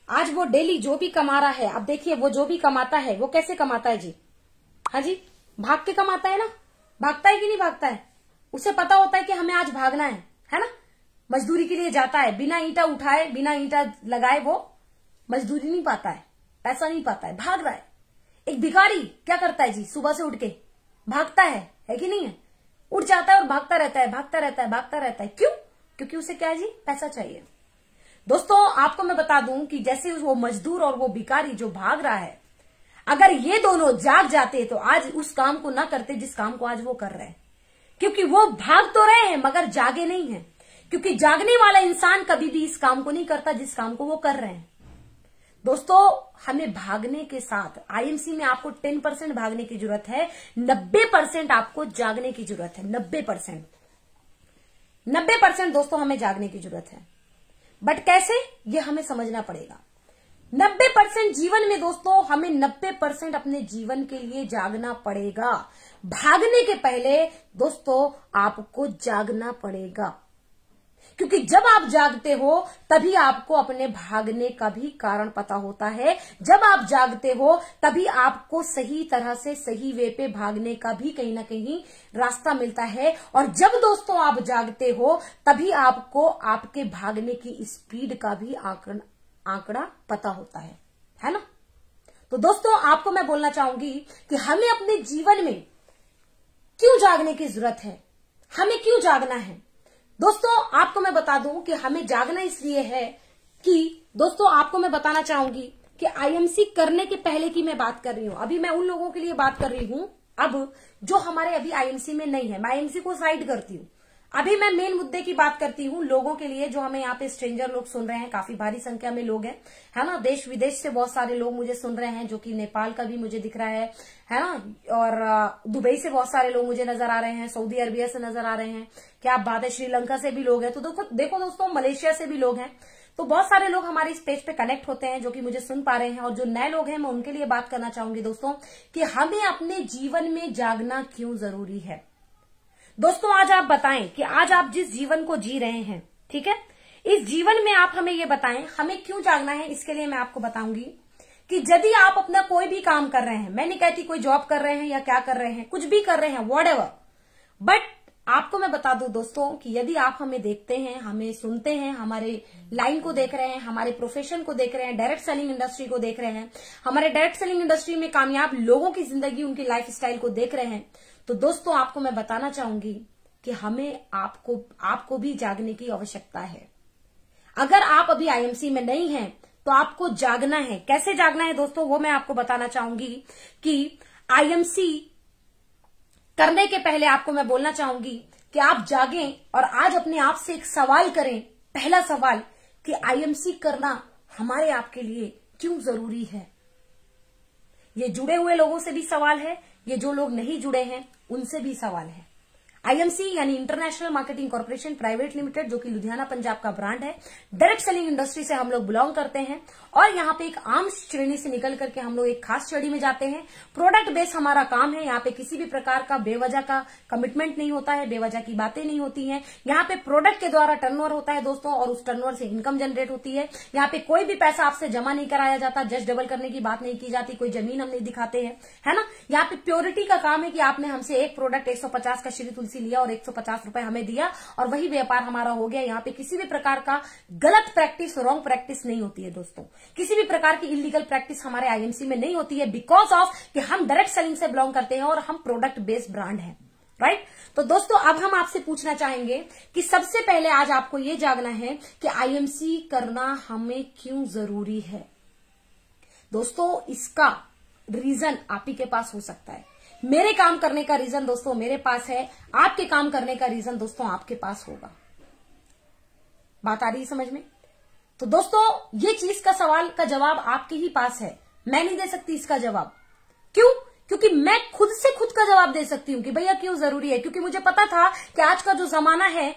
आज वो डेली जो भी कमा रहा है, अब देखिए वो जो भी कमाता है वो कैसे कमाता है जी? हाँ जी, भाग के कमाता है ना? भागता है कि नहीं भागता है? उसे पता होता है कि हमें आज भागना है ना? मजदूरी के लिए जाता है, बिना ईंटा उठाए, बिना ईंटा लगाए वो मजदूरी नहीं पाता है, पैसा नहीं पाता है, भाग रहा है। एक भिखारी क्या करता है जी? सुबह से उठ के भागता है कि नहीं है? उठ जाता है और भागता रहता है। क्यों? क्योंकि उसे क्या है जी? पैसा चाहिए। दोस्तों आपको मैं बता दूं कि जैसे वो मजदूर और वो भिखारी जो भाग रहा है, अगर ये दोनों जाग जाते तो आज उस काम को ना करते जिस काम को आज वो कर रहे हैं। क्योंकि वो भाग तो रहे हैं मगर जागे नहीं है। क्योंकि जागने वाला इंसान कभी भी इस काम को नहीं करता जिस काम को वो कर रहे हैं। दोस्तों हमें भागने के साथ आईएमसी में आपको 10% भागने की जरूरत है, 90% आपको जागने की जरूरत है। 90% दोस्तों हमें जागने की जरूरत है। बट कैसे, ये हमें समझना पड़ेगा। 90% जीवन में दोस्तों हमें 90% अपने जीवन के लिए जागना पड़ेगा। भागने के पहले दोस्तों आपको जागना पड़ेगा, क्योंकि जब आप जागते हो तभी आपको अपने भागने का भी कारण पता होता है। जब आप जागते हो तभी आपको सही तरह से सही वे पे भागने का भी कहीं ना कहीं रास्ता मिलता है। और जब दोस्तों आप जागते हो तभी आपको आपके भागने की स्पीड का भी आंकड़ा पता होता है ना? तो दोस्तों आपको मैं बोलना चाहूंगी कि हमें अपने जीवन में क्यों जागने की जरूरत है, हमें क्यों जागना है। दोस्तों आपको मैं बता दूं कि हमें जागना इसलिए है कि दोस्तों आपको मैं बताना चाहूंगी कि आईएमसी करने के पहले की मैं बात कर रही हूं। अभी मैं उन लोगों के लिए बात कर रही हूं अब जो हमारे अभी आईएमसी में नहीं है। मैं आईएमसी को साइड करती हूं। अभी मैं मेन मुद्दे की बात करती हूँ लोगों के लिए जो हमें यहाँ पे स्ट्रेंजर लोग सुन रहे हैं, काफी भारी संख्या में लोग हैं, है ना। देश विदेश से बहुत सारे लोग मुझे सुन रहे हैं, जो कि नेपाल का भी मुझे दिख रहा है ना। और दुबई से बहुत सारे लोग मुझे नजर आ रहे हैं, सऊदी अरबिया से नजर आ रहे हैं, क्या बात है, श्रीलंका से भी लोग हैं। तो देखो दोस्तों, मलेशिया से भी लोग हैं। तो बहुत सारे लोग हमारे इस पेज पे कनेक्ट होते हैं जो कि मुझे सुन पा रहे हैं। और जो नए लोग हैं, मैं उनके लिए बात करना चाहूंगी दोस्तों कि हमें अपने जीवन में जागना क्यों जरूरी है। दोस्तों आज आप बताएं कि आज आप जिस जीवन को जी रहे हैं, ठीक है, इस जीवन में आप हमें ये बताएं हमें क्यों जागना है। इसके लिए मैं आपको बताऊंगी कि यदि आप अपना कोई भी काम कर रहे हैं, मैं नहीं कहती कोई जॉब कर रहे हैं या क्या कर रहे हैं, कुछ भी कर रहे हैं, व्हाटएवर, बट आपको मैं बता दूं दोस्तों कि यदि आप हमें देखते हैं, हमें सुनते हैं, हमारे लाइन को देख रहे हैं, हमारे प्रोफेशन को देख रहे हैं, डायरेक्ट सेलिंग इंडस्ट्री को देख रहे हैं, हमारे डायरेक्ट सेलिंग इंडस्ट्री में कामयाब लोगों की जिंदगी, उनकी लाइफ स्टाइल को देख रहे हैं, तो दोस्तों आपको मैं बताना चाहूंगी कि हमें आपको भी जागने की आवश्यकता है। अगर आप अभी आईएमसी में नहीं हैं तो आपको जागना है। कैसे जागना है दोस्तों, वो मैं आपको बताना चाहूंगी कि आईएमसी करने के पहले आपको मैं बोलना चाहूंगी कि आप जागें और आज अपने आप से एक सवाल करें। पहला सवाल कि आईएमसी करना हमारे आपके लिए क्यों जरूरी है। ये जुड़े हुए लोगों से भी सवाल है, ये जो लोग नहीं जुड़े हैं उनसे भी सवाल है। आईएमसी यानी international marketing corporation private limited, जो कि लुधियाना पंजाब का ब्रांड है, डायरेक्ट सेलिंग इंडस्ट्री से हम लोग बिलोंग करते हैं और यहाँ पे एक आम श्रेणी से निकल करके हम लोग एक खास श्रेणी में जाते हैं। प्रोडक्ट बेस हमारा काम है। यहाँ पे किसी भी प्रकार का बेवजह का कमिटमेंट नहीं होता है, बेवजह की बातें नहीं होती हैं। यहाँ पे प्रोडक्ट के द्वारा टर्नओवर होता है दोस्तों, और उस टर्नओवर से इनकम जनरेट होती है। यहाँ पे कोई भी पैसा आपसे जमा नहीं कराया जाता, जस्ट डबल करने की बात नहीं की जाती, कोई जमीन हम नहीं दिखाते हैं, है ना। यहाँ पे प्योरिटी का काम है कि आपने हमसे एक प्रोडक्ट 150 का श्री तुलसी लिया और 150 रुपए हमें दिया और वही व्यापार हमारा हो गया। यहाँ पे किसी भी प्रकार का गलत प्रैक्टिस, रॉन्ग प्रैक्टिस नहीं होती है दोस्तों। किसी भी प्रकार की इलीगल प्रैक्टिस हमारे आईएमसी में नहीं होती है, बिकॉज ऑफ कि हम डायरेक्ट सेलिंग से बिलोंग करते हैं और हम प्रोडक्ट बेस्ड ब्रांड है, राइट। तो दोस्तों अब हम आपसे पूछना चाहेंगे कि सबसे पहले आज आपको ये जागना है कि आईएमसी करना हमें क्यों जरूरी है। दोस्तों इसका रीजन आप ही के पास हो सकता है। मेरे काम करने का रीजन दोस्तों मेरे पास है, आपके काम करने का रीजन दोस्तों आपके पास होगा। बात आ रही है समझ में। तो दोस्तों ये चीज का सवाल का जवाब आपके ही पास है, मैं नहीं दे सकती इसका जवाब। क्यों? क्योंकि मैं खुद से खुद का जवाब दे सकती हूं कि भैया क्यों जरूरी है। क्योंकि मुझे पता था कि आज का जो जमाना है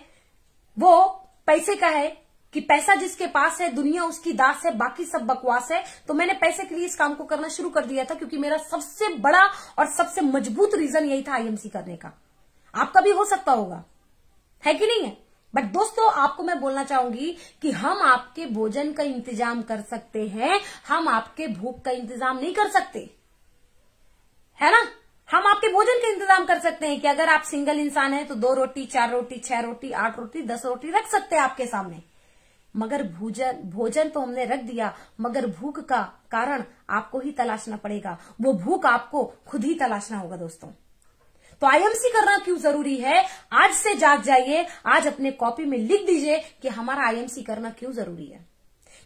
वो पैसे का है, कि पैसा जिसके पास है दुनिया उसकी दास है, बाकी सब बकवास है। तो मैंने पैसे के लिए इस काम को करना शुरू कर दिया था, क्योंकि मेरा सबसे बड़ा और सबसे मजबूत रीजन यही था आईएमसी करने का। आपका भी हो सकता होगा, है कि नहीं है। बट दोस्तों आपको मैं बोलना चाहूंगी कि हम आपके भोजन का इंतजाम कर सकते हैं, हम आपके भूख का इंतजाम नहीं कर सकते, है ना। हम आपके भोजन का इंतजाम कर सकते हैं कि अगर आप सिंगल इंसान हैं तो 2 रोटी, 4 रोटी, 6 रोटी, 8 रोटी, 10 रोटी रख सकते हैं आपके सामने। मगर भोजन तो हमने रख दिया, मगर भूख का कारण आपको ही तलाशना पड़ेगा। वो भूख आपको खुद ही तलाशना होगा दोस्तों। तो आईएमसी करना क्यों जरूरी है, आज से जाग जाइए, आज अपने कॉपी में लिख दीजिए कि हमारा आईएमसी करना क्यों जरूरी है।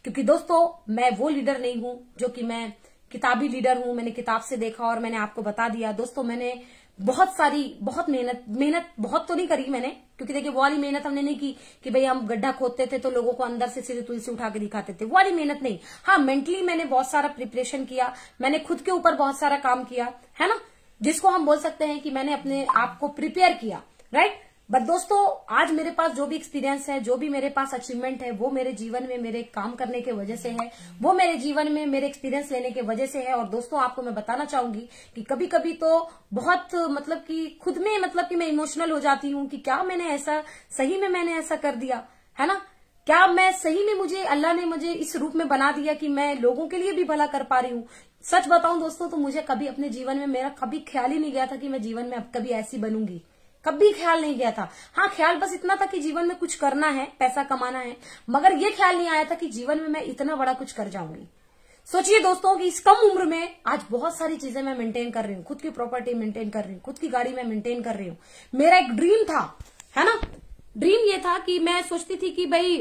क्योंकि दोस्तों मैं वो लीडर नहीं हूं जो कि मैं किताबी लीडर हूं, मैंने किताब से देखा और मैंने आपको बता दिया। दोस्तों मैंने बहुत मेहनत बहुत तो नहीं करी मैंने, क्योंकि देखिए वो वाली मेहनत हमने नहीं की कि भाई हम गड्ढा खोदते थे तो लोगों को अंदर से सीधे तुलसी उठा के दिखाते थे, वो वाली मेहनत नहीं। हाँ मेंटली मैंने बहुत सारा प्रिपरेशन किया, मैंने खुद के ऊपर बहुत सारा काम किया, है ना, जिसको हम बोल सकते हैं कि मैंने अपने आप को प्रिपेयर किया, राइट। बट दोस्तों आज मेरे पास जो भी एक्सपीरियंस है, जो भी मेरे पास अचीवमेंट है, वो मेरे जीवन में मेरे काम करने के वजह से है, वो मेरे जीवन में मेरे एक्सपीरियंस लेने के वजह से है। और दोस्तों आपको मैं बताना चाहूंगी कि कभी कभी तो बहुत मतलब कि खुद में मतलब कि मैं इमोशनल हो जाती हूँ कि क्या मैंने ऐसा, सही में मैंने ऐसा कर दिया, है ना। क्या मैं सही में, मुझे अल्लाह ने मुझे इस रूप में बना दिया कि मैं लोगों के लिए भी भला कर पा रही हूँ। सच बताऊं दोस्तों तो मुझे कभी अपने जीवन में, मेरा कभी ख्याल ही नहीं गया था कि मैं जीवन में अब कभी ऐसी बनूंगी, कभी ख्याल नहीं गया था। हाँ ख्याल बस इतना था कि जीवन में कुछ करना है, पैसा कमाना है, मगर ये ख्याल नहीं आया था कि जीवन में मैं इतना बड़ा कुछ कर जाऊंगी। सोचिए दोस्तों कि इस कम उम्र में आज बहुत सारी चीजें मैं मेंटेन कर रही हूँ, खुद की प्रॉपर्टी मेंटेन कर रही हूँ, खुद की गाड़ी में मेंटेन कर रही हूँ। मेरा एक ड्रीम था, है ना, ड्रीम ये था कि मैं सोचती थी कि भाई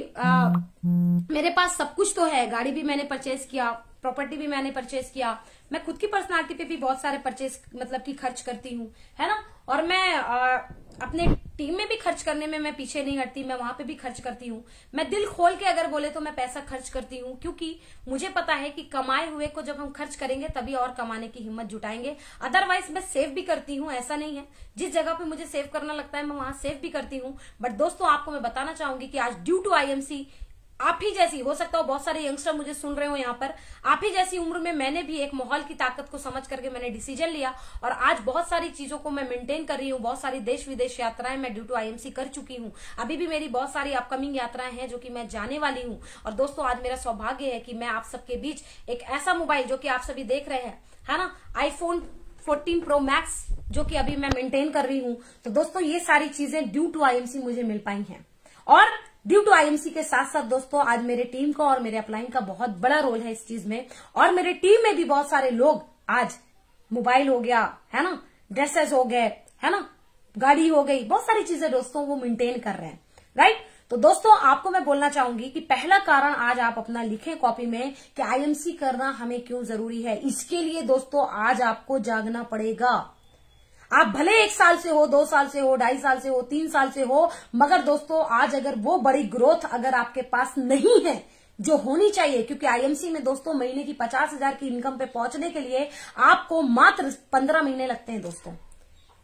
मेरे पास सब कुछ तो है, गाड़ी भी मैंने परचेज किया, प्रॉपर्टी भी मैंने परचेज किया, मैं खुद की पर्सनालिटी पे भी बहुत सारे परचेज मतलब कि खर्च करती हूँ, है ना। और मैं अपने टीम में भी खर्च करने में मैं पीछे नहीं हटती, मैं वहां पे भी खर्च करती हूँ। मैं दिल खोल के अगर बोले तो मैं पैसा खर्च करती हूँ, क्योंकि मुझे पता है कि कमाए हुए को जब हम खर्च करेंगे तभी और कमाने की हिम्मत जुटाएंगे। अदरवाइज मैं सेव भी करती हूँ, ऐसा नहीं है, जिस जगह पे मुझे सेव करना लगता है मैं वहां सेव भी करती हूँ। बट दोस्तों आपको मैं बताना चाहूंगी कि आज ड्यू टू IMC, आप ही जैसी, हो सकता हो बहुत सारे यंगस्टर मुझे सुन रहे हो यहाँ पर, आप ही जैसी उम्र में मैंने भी एक माहौल की ताकत को समझ करके मैंने डिसीजन लिया और आज बहुत सारी चीजों को मैं मेंटेन कर रही हूँ। बहुत सारी देश विदेश यात्राएं मैं ड्यू टू IMC कर चुकी हूँ। अभी भी मेरी बहुत सारी अपकमिंग यात्राएं हैं जो कि मैं जाने वाली हूँ। और दोस्तों आज मेरा सौभाग्य है कि मैं आप सबके बीच एक ऐसा मोबाइल जो कि आप सभी देख रहे हैं, है ना, iPhone 14 Pro Max, जो कि अभी मैं मेंटेन कर रही हूँ। तो दोस्तों ये सारी चीजें ड्यू टू IMC मुझे मिल पाई हैं। और ड्यू टू IMC के साथ साथ दोस्तों आज मेरे टीम का और मेरे अपलाइन का बहुत बड़ा रोल है इस चीज में। और मेरे टीम में भी बहुत सारे लोग आज मोबाइल हो गया, है ना, ड्रेसेस हो गए, है ना, गाड़ी हो गई, बहुत सारी चीजें दोस्तों वो मेंटेन कर रहे हैं, राइट। तो दोस्तों आपको मैं बोलना चाहूंगी कि पहला कारण आज आप अपना लिखें कॉपी में कि IMC करना हमें क्यों जरूरी है। इसके लिए दोस्तों आज आपको जागना पड़ेगा। आप भले 1 साल से हो, 2 साल से हो, 2.5 साल से हो, 3 साल से हो, मगर दोस्तों आज अगर वो बड़ी ग्रोथ अगर आपके पास नहीं है जो होनी चाहिए, क्योंकि IMC में दोस्तों महीने की 50,000 की इनकम पे पहुंचने के लिए आपको मात्र 15 महीने लगते हैं। दोस्तों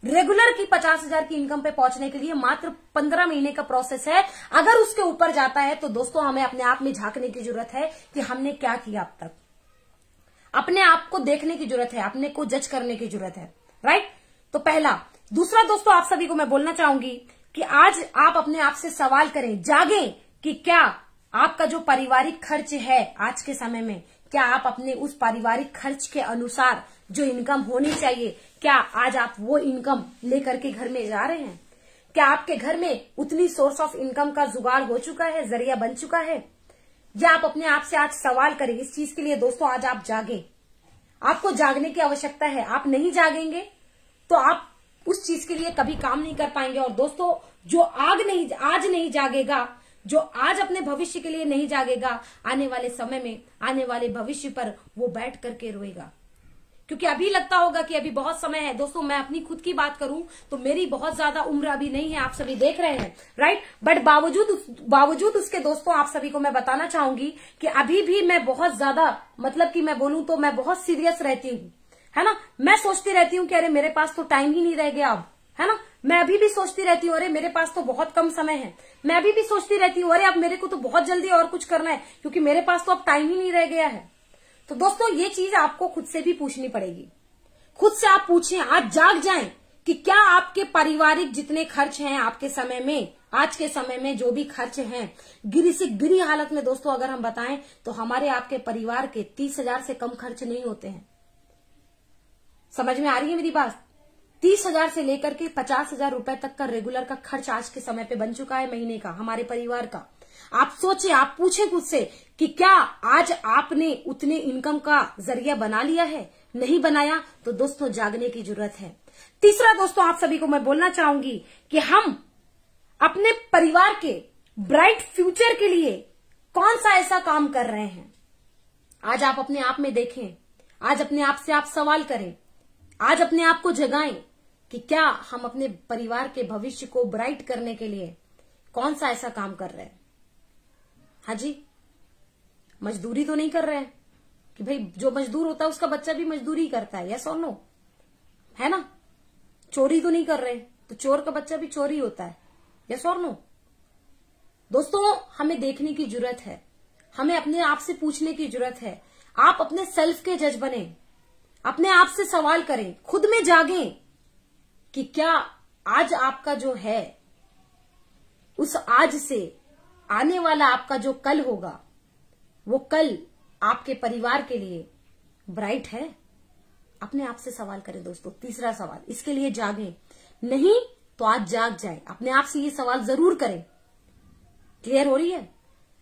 रेगुलर की 50,000 की इनकम पे पहुंचने के लिए मात्र 15 महीने का प्रोसेस है। अगर उसके ऊपर जाता है तो दोस्तों हमें अपने आप में झांकने की जरूरत है कि हमने क्या किया अब तक। अपने आप को देखने की जरूरत है, अपने को जज करने की जरूरत है, राइट। तो पहला। दूसरा दोस्तों आप सभी को मैं बोलना चाहूंगी कि आज आप अपने आप से सवाल करें, जागें कि क्या आपका जो पारिवारिक खर्च है आज के समय में, क्या आप अपने उस पारिवारिक खर्च के अनुसार जो इनकम होनी चाहिए, क्या आज आप वो इनकम लेकर के घर में जा रहे हैं? क्या आपके घर में उतनी सोर्स ऑफ इनकम का जुगाड़ हो चुका है, जरिया बन चुका है? या आप अपने आप से आज सवाल करें। इस चीज के लिए दोस्तों आज आप जागें, आपको जागने की आवश्यकता है। आप नहीं जागेंगे तो आप उस चीज के लिए कभी काम नहीं कर पाएंगे। और दोस्तों जो आज नहीं जागेगा, जो आज अपने भविष्य के लिए नहीं जागेगा, आने वाले समय में, आने वाले भविष्य पर वो बैठ करके रोएगा। क्योंकि अभी लगता होगा कि अभी बहुत समय है। दोस्तों मैं अपनी खुद की बात करूं तो मेरी बहुत ज्यादा उम्र अभी नहीं है, आप सभी देख रहे हैं, राइट। बट बावजूद उसके दोस्तों आप सभी को मैं बताना चाहूंगी कि अभी भी मैं बहुत ज्यादा, मतलब कि मैं बोलूं तो मैं बहुत सीरियस रहती हूँ, है ना। मैं सोचती रहती हूँ कि अरे मेरे पास तो टाइम ही नहीं रह गया अब, है ना। मैं अभी भी सोचती रहती हूँ अरे मेरे पास तो बहुत कम समय है। मैं अभी भी सोचती रहती हूँ अरे अब मेरे को तो बहुत जल्दी और कुछ करना है, क्योंकि मेरे पास तो अब टाइम ही नहीं रह गया है। तो दोस्तों ये चीज आपको खुद से भी पूछनी पड़ेगी। खुद से आप पूछें, आज जाग जाएं कि क्या आपके पारिवारिक जितने खर्च हैं आपके समय में, आज के समय में जो भी खर्च हैं, गिरी हालत में दोस्तों अगर हम बताएं तो हमारे आपके परिवार के 30,000 से कम खर्च नहीं होते हैं। समझ में आ रही है मेरी बात? 30,000 से लेकर के 50,000 रुपए तक का रेगुलर का खर्च आज के समय पे बन चुका है महीने का हमारे परिवार का। आप सोचिए, आप पूछे खुद से कि क्या आज आपने उतने इनकम का जरिया बना लिया है? नहीं बनाया तो दोस्तों जागने की जरूरत है। तीसरा दोस्तों आप सभी को मैं बोलना चाहूंगी कि हम अपने परिवार के ब्राइट फ्यूचर के लिए कौन सा ऐसा काम कर रहे हैं। आज आप अपने आप में देखें, आज अपने आप से आप सवाल करें, आज अपने आप को जगाएं कि क्या हम अपने परिवार के भविष्य को ब्राइट करने के लिए कौन सा ऐसा काम कर रहे हैं। हाँ जी, मजदूरी तो नहीं कर रहे हैं कि भाई जो मजदूर होता है उसका बच्चा भी मजदूरी करता है, यस और नो, है ना। चोरी तो नहीं कर रहे, तो चोर का बच्चा भी चोरी होता है, यस और नो। दोस्तों हमें देखने की जरूरत है, हमें अपने आप से पूछने की जरूरत है। आप अपने सेल्फ के जज बने, अपने आप से सवाल करें, खुद में जागें कि क्या आज आपका जो है उस आज से आने वाला आपका जो कल होगा वो कल आपके परिवार के लिए ब्राइट है। अपने आप से सवाल करें दोस्तों। तीसरा सवाल, इसके लिए जागें, नहीं तो आज जाग जाए, अपने आप से ये सवाल जरूर करें। क्लियर हो रही है?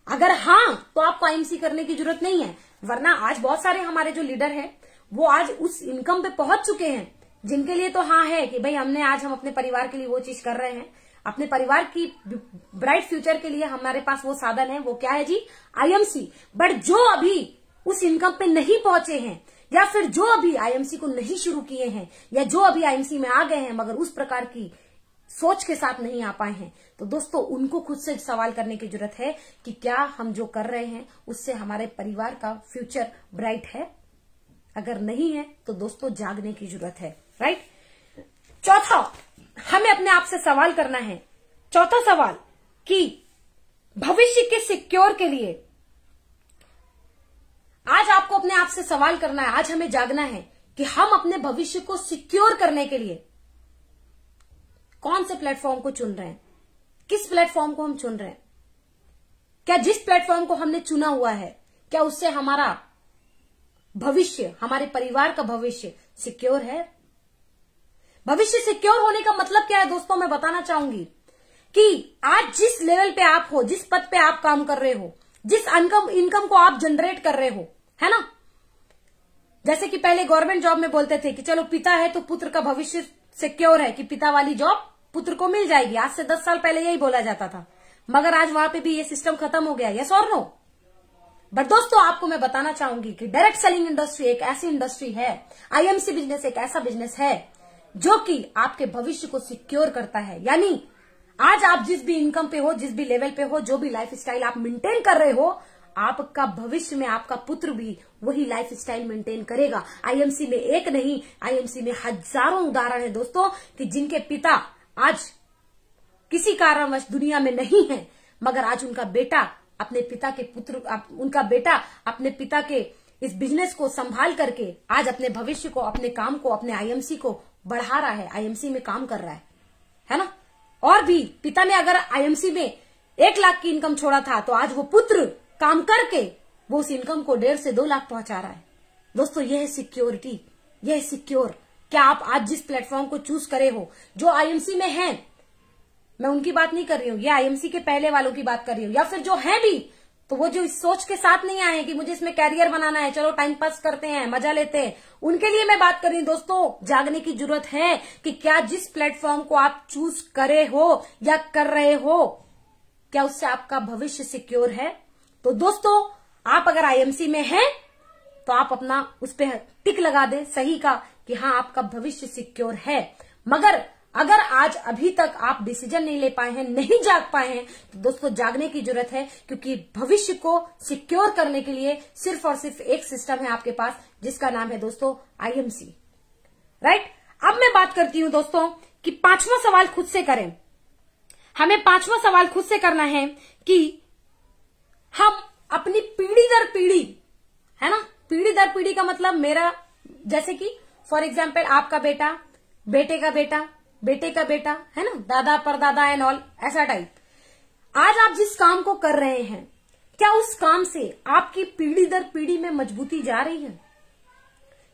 अगर हाँ तो आपको IMC करने की जरूरत नहीं है, वरना आज बहुत सारे हमारे जो लीडर हैं वो आज उस इनकम पे पहुंच चुके हैं जिनके लिए तो हाँ है कि भाई हम अपने परिवार के लिए वो चीज कर रहे हैं, अपने परिवार की ब्राइट फ्यूचर के लिए हमारे पास वो साधन है। वो क्या है जी? IMC। बट जो अभी उस इनकम पे नहीं पहुंचे हैं, या फिर जो अभी IMC को नहीं शुरू किए हैं, या जो अभी IMC में आ गए हैं मगर उस प्रकार की सोच के साथ नहीं आ पाए हैं, तो दोस्तों उनको खुद से सवाल करने की जरूरत है कि क्या हम जो कर रहे हैं उससे हमारे परिवार का फ्यूचर ब्राइट है। अगर नहीं है तो दोस्तों जागने की जरूरत है, राइट। चौथा, हमें अपने आप से सवाल करना है, चौथा सवाल कि भविष्य के सिक्योर के लिए आज आपको अपने आप से सवाल करना है, आज हमें जागना है कि हम अपने भविष्य को सिक्योर करने के लिए कौन से प्लेटफॉर्म को चुन रहे हैं, किस प्लेटफॉर्म को हम चुन रहे हैं। क्या जिस प्लेटफॉर्म को हमने चुना हुआ है क्या उससे हमारा भविष्य, हमारे परिवार का भविष्य सिक्योर है। भविष्य सिक्योर होने का मतलब क्या है दोस्तों, मैं बताना चाहूंगी कि आज जिस लेवल पे आप हो, जिस पद पे आप काम कर रहे हो, जिस इनकम को आप जनरेट कर रहे हो, है ना। जैसे कि पहले गवर्नमेंट जॉब में बोलते थे कि चलो पिता है तो पुत्र का भविष्य सिक्योर है, कि पिता वाली जॉब पुत्र को मिल जाएगी। आज से 10 साल पहले यही बोला जाता था, मगर आज वहां पे भी ये सिस्टम खत्म हो गया, यस और नो। बट दोस्तों आपको मैं बताना चाहूंगी कि डायरेक्ट सेलिंग इंडस्ट्री एक ऐसी इंडस्ट्री है, आईएमसी बिजनेस एक ऐसा बिजनेस है जो कि आपके भविष्य को सिक्योर करता है। यानी आज आप जिस भी इनकम पे हो, जिस भी लेवल पे हो, जो भी लाइफ स्टाइल आप मेंटेन कर रहे हो, आपका भविष्य में आपका पुत्र भी वही लाइफ स्टाइल मेंटेन करेगा। आईएमसी में एक नहीं, आईएमसी में हजारों उदाहरण है दोस्तों कि जिनके पिता आज किसी कारणवश दुनिया में नहीं है, मगर आज उनका बेटा अपने पिता के उनका बेटा अपने पिता के इस बिजनेस को संभाल करके आज अपने भविष्य को, अपने काम को, अपने आईएमसी को बढ़ा रहा है, आईएमसी में काम कर रहा है ना। और भी पिता ने अगर आईएमसी में 1 लाख की इनकम छोड़ा था तो आज वो पुत्र काम करके वो उस इनकम को 1.5 से 2 लाख पहुंचा रहा है। दोस्तों यह है सिक्योरिटी, यह है सिक्योर। क्या आप आज जिस प्लेटफॉर्म को चूज करे हो, जो आईएमसी में है, मैं उनकी बात नहीं कर रही हूँ, ये आईएमसी के पहले वालों की बात कर रही हूँ, या फिर जो है भी तो वो जो इस सोच के साथ नहीं आए कि मुझे इसमें कैरियर बनाना है, चलो टाइम पास करते हैं, मजा लेते हैं, उनके लिए मैं बात कर रही हूँ। दोस्तों जागने की जरूरत है कि क्या जिस प्लेटफॉर्म को आप चूज करे हो या कर रहे हो, क्या उससे आपका भविष्य सिक्योर है। तो दोस्तों आप अगर आईएमसी में हैं तो आप अपना उस पर टिक लगा दे, सही का, कि हाँ आपका भविष्य सिक्योर है। मगर अगर आज अभी तक आप डिसीजन नहीं ले पाए हैं, नहीं जाग पाए हैं, तो दोस्तों जागने की जरूरत है, क्योंकि भविष्य को सिक्योर करने के लिए सिर्फ और सिर्फ एक सिस्टम है आपके पास, जिसका नाम है दोस्तों आईएमसी, राइट। अब मैं बात करती हूं दोस्तों कि 5वां सवाल खुद से करें। हमें 5वां सवाल खुद से करना है कि हम अपनी पीढ़ी दर पीढ़ी, है ना, पीढ़ी दर पीढ़ी का मतलब मेरा, जैसे कि फॉर एग्जाम्पल आपका बेटा, बेटे का बेटा, बेटे का बेटा, है ना, दादा परदादा एंड ऑल, ऐसा टाइप। आज आप जिस काम को कर रहे हैं, क्या उस काम से आपकी पीढ़ी दर पीढ़ी में मजबूती जा रही है?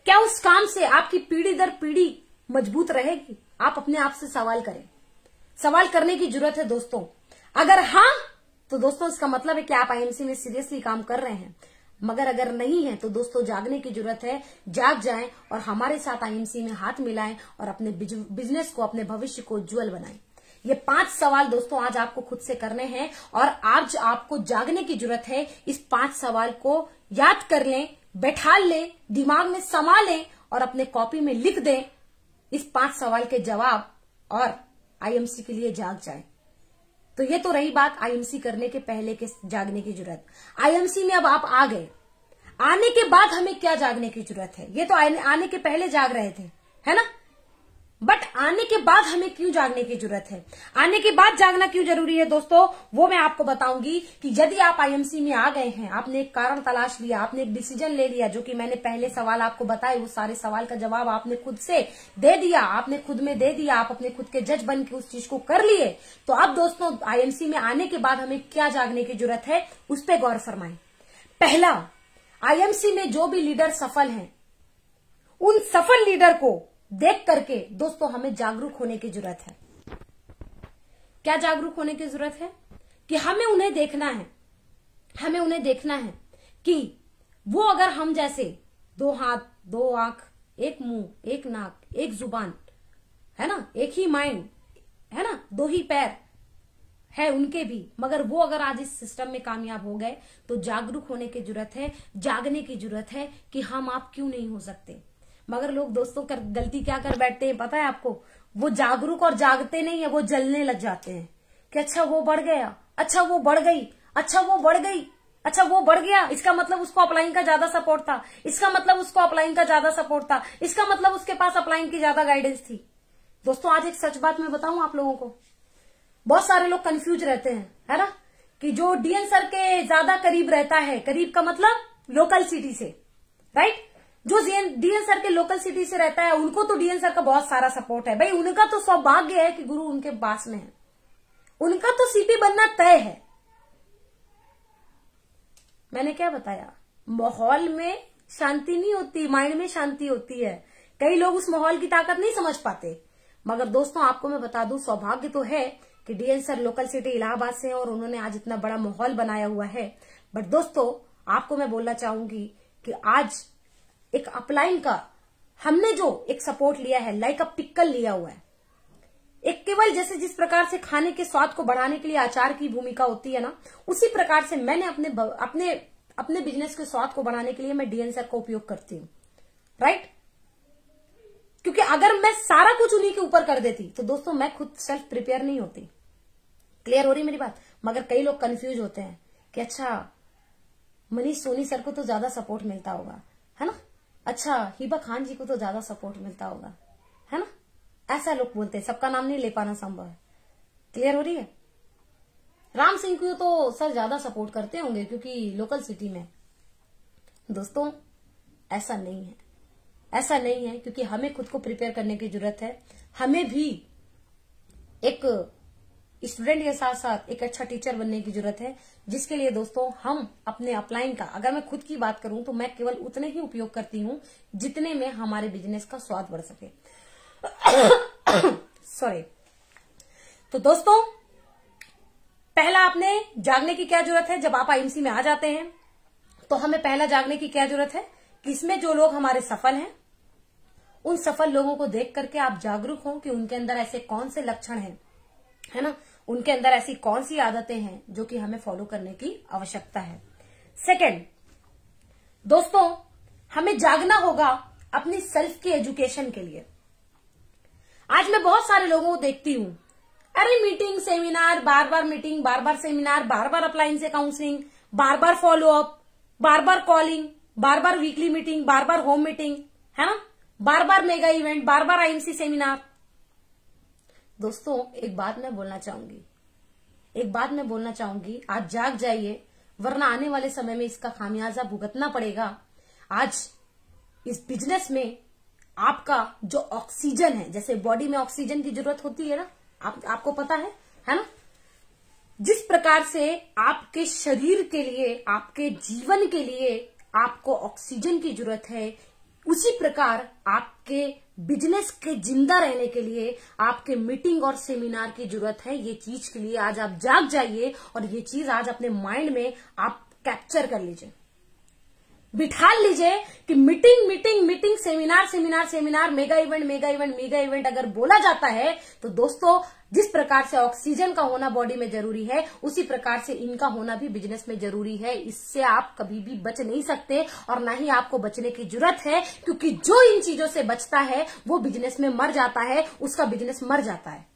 क्या उस काम से आपकी पीढ़ी दर पीढ़ी मजबूत रहेगी? आप अपने आप से सवाल करें, सवाल करने की जरूरत है दोस्तों। अगर हाँ तो दोस्तों इसका मतलब है कि आप आईएमसी में सीरियसली काम कर रहे हैं, मगर अगर नहीं है तो दोस्तों जागने की जरूरत है। जाग जाएं और हमारे साथ आईएमसी में हाथ मिलाएं और अपने बिजनेस को, अपने भविष्य को उज्जवल बनाएं। ये 5 सवाल दोस्तों आज आपको खुद से करने हैं और आज आपको जागने की जरूरत है। इस 5 सवाल को याद कर लें, बैठा लें, दिमाग में समा लें और अपने कॉपी में लिख दें इस 5 सवाल के जवाब, और आईएमसी के लिए जाग जाए। तो ये तो रही बात आईएमसी करने के पहले के जागने की जरूरत। आईएमसी में अब आप आ गए, आने के बाद हमें क्या जागने की जरूरत है? ये तो आने के पहले जाग रहे थे, है ना, बट आने के बाद हमें क्यों जागने की जरूरत है? आने के बाद जागना क्यों जरूरी है दोस्तों, वो मैं आपको बताऊंगी। कि यदि आप आईएमसी में आ गए हैं, आपने एक कारण तलाश लिया, आपने एक डिसीजन ले लिया, जो कि मैंने पहले सवाल आपको बताए, वो सारे सवाल का जवाब आपने खुद से दे दिया, आपने खुद में दे दिया, आप अपने खुद के जज बन के उस चीज को कर लिए, तो अब दोस्तों आईएमसी में आने के बाद हमें क्या जागने की जरूरत है, उस पर गौर फरमाएं। पहला, आईएमसी में जो भी लीडर सफल हैं, उन सफल लीडर को देख करके दोस्तों हमें जागरूक होने की जरूरत है। क्या जागरूक होने की जरूरत है? कि हमें उन्हें देखना है, हमें उन्हें देखना है कि वो अगर हम जैसे 2 हाथ, 2 आंख, 1 मुंह, 1 नाक, 1 जुबान, है ना, एक ही माइंड, है ना, 2 ही पैर है उनके भी, मगर वो अगर आज इस सिस्टम में कामयाब हो गए, तो जागरूक होने की जरूरत है, जागने की जरूरत है कि हम आप क्यों नहीं हो सकते। मगर लोग दोस्तों गलती क्या कर बैठते हैं पता है आपको? वो जागरूक और जागते नहीं है, वो जलने लग जाते हैं कि अच्छा वो बढ़ गया, अच्छा वो बढ़ गई, अच्छा वो बढ़ गई, अच्छा वो बढ़ गया, इसका मतलब उसको अपलाइन का ज्यादा सपोर्ट था, इसका मतलब उसको अपलाइन का ज्यादा सपोर्ट था, इसका मतलब उसके पास अपलाइन की ज्यादा गाइडेंस थी। दोस्तों आज एक सच बात मैं बताऊं आप लोगों को, बहुत सारे लोग कंफ्यूज रहते हैं, है ना, कि जो डीएन सर के ज्यादा करीब रहता है, करीब का मतलब लोकल सिटी से, राइट, जो डीएन सर के लोकल सिटी से रहता है उनको तो डीएन सर का बहुत सारा सपोर्ट है। भाई उनका तो सौभाग्य है कि गुरु उनके पास में है, उनका तो सीपी बनना तय है। मैंने क्या बताया, माहौल में शांति नहीं होती, माइंड में शांति होती है। कई लोग उस माहौल की ताकत नहीं समझ पाते, मगर दोस्तों आपको मैं बता दूं, सौभाग्य तो है कि DN sir local city Allahabad से है और उन्होंने आज इतना बड़ा माहौल बनाया हुआ है। बट दोस्तों आपको मैं बोलना चाहूंगी कि आज एक अपलाइन का हमने जो एक सपोर्ट लिया है, लाइक अ पिक्कल लिया हुआ है, एक केवल जैसे जिस प्रकार से खाने के स्वाद को बढ़ाने के लिए अचार की भूमिका होती है ना, उसी प्रकार से मैंने अपने बिजनेस के स्वाद को बढ़ाने के लिए मैं डीएन सर का उपयोग करती हूँ, राइट। क्योंकि अगर मैं सारा कुछ उन्हीं के ऊपर कर देती तो दोस्तों मैं खुद सेल्फ प्रिपेयर नहीं होती। क्लियर हो रही मेरी बात। मगर कई लोग कंफ्यूज होते हैं कि अच्छा मनीष सोनी सर को तो ज्यादा सपोर्ट मिलता होगा, है ना, अच्छा हिबा खान जी को तो ज्यादा सपोर्ट मिलता होगा, है ना, ऐसा लोग बोलते हैं। सबका नाम नहीं ले पाना संभव है। क्लियर हो रही है। राम सिंह को तो सर ज्यादा सपोर्ट करते होंगे क्योंकि लोकल सिटी में। दोस्तों ऐसा नहीं है, ऐसा नहीं है, क्योंकि हमें खुद को प्रिपेयर करने की जरूरत है। हमें भी एक स्टूडेंट के साथ साथ एक अच्छा टीचर बनने की जरूरत है, जिसके लिए दोस्तों हम अपने अपलाइन का, अगर मैं खुद की बात करूं तो मैं केवल उतने ही उपयोग करती हूं जितने में हमारे बिजनेस का स्वाद बढ़ सके। सॉरी। तो दोस्तों पहला आपने जागने की क्या जरूरत है, जब आप आईएमसी में आ जाते हैं तो हमें पहला जागने की क्या जरूरत है कि इसमें जो लोग हमारे सफल हैं उन सफल लोगों को देख करके आप जागरूक हो कि उनके अंदर ऐसे कौन से लक्षण हैं, है ना, उनके अंदर ऐसी कौन सी आदतें हैं जो कि हमें फॉलो करने की आवश्यकता है। सेकंड दोस्तों हमें जागना होगा अपनी सेल्फ की एजुकेशन के लिए। आज मैं बहुत सारे लोगों को देखती हूं, अरे मीटिंग सेमिनार, बार बार मीटिंग, बार बार सेमिनार, बार बार अपलाइन से काउंसलिंग, बार बार फॉलो अप, बार बार कॉलिंग, बार बार वीकली मीटिंग, बार बार होम मीटिंग, है ना, बार बार मेगा इवेंट, बार बार आईएमसी सेमिनार। दोस्तों एक बात मैं बोलना चाहूंगी, आज जाग जाइए, वरना आने वाले समय में इसका खामियाजा भुगतना पड़ेगा। आज इस बिजनेस में आपका जो ऑक्सीजन है, जैसे बॉडी में ऑक्सीजन की जरूरत होती है ना, आपको पता है ना, जिस प्रकार से आपके शरीर के लिए, आपके जीवन के लिए आपको ऑक्सीजन की जरूरत है, उसी प्रकार आपके बिजनेस के जिंदा रहने के लिए आपके मीटिंग और सेमिनार की जरूरत है। ये चीज के लिए आज आप जाग जाइए और ये चीज आज अपने माइंड में आप कैप्चर कर लीजिए, बिठा लीजिए कि meeting meeting meeting, seminar seminar seminar, mega event mega event mega event अगर बोला जाता है तो दोस्तों जिस प्रकार से ऑक्सीजन का होना बॉडी में जरूरी है, उसी प्रकार से इनका होना भी बिजनेस में जरूरी है। इससे आप कभी भी बच नहीं सकते और ना ही आपको बचने की जरूरत है, क्योंकि जो इन चीजों से बचता है वो बिजनेस में मर जाता है, उसका बिजनेस मर जाता है।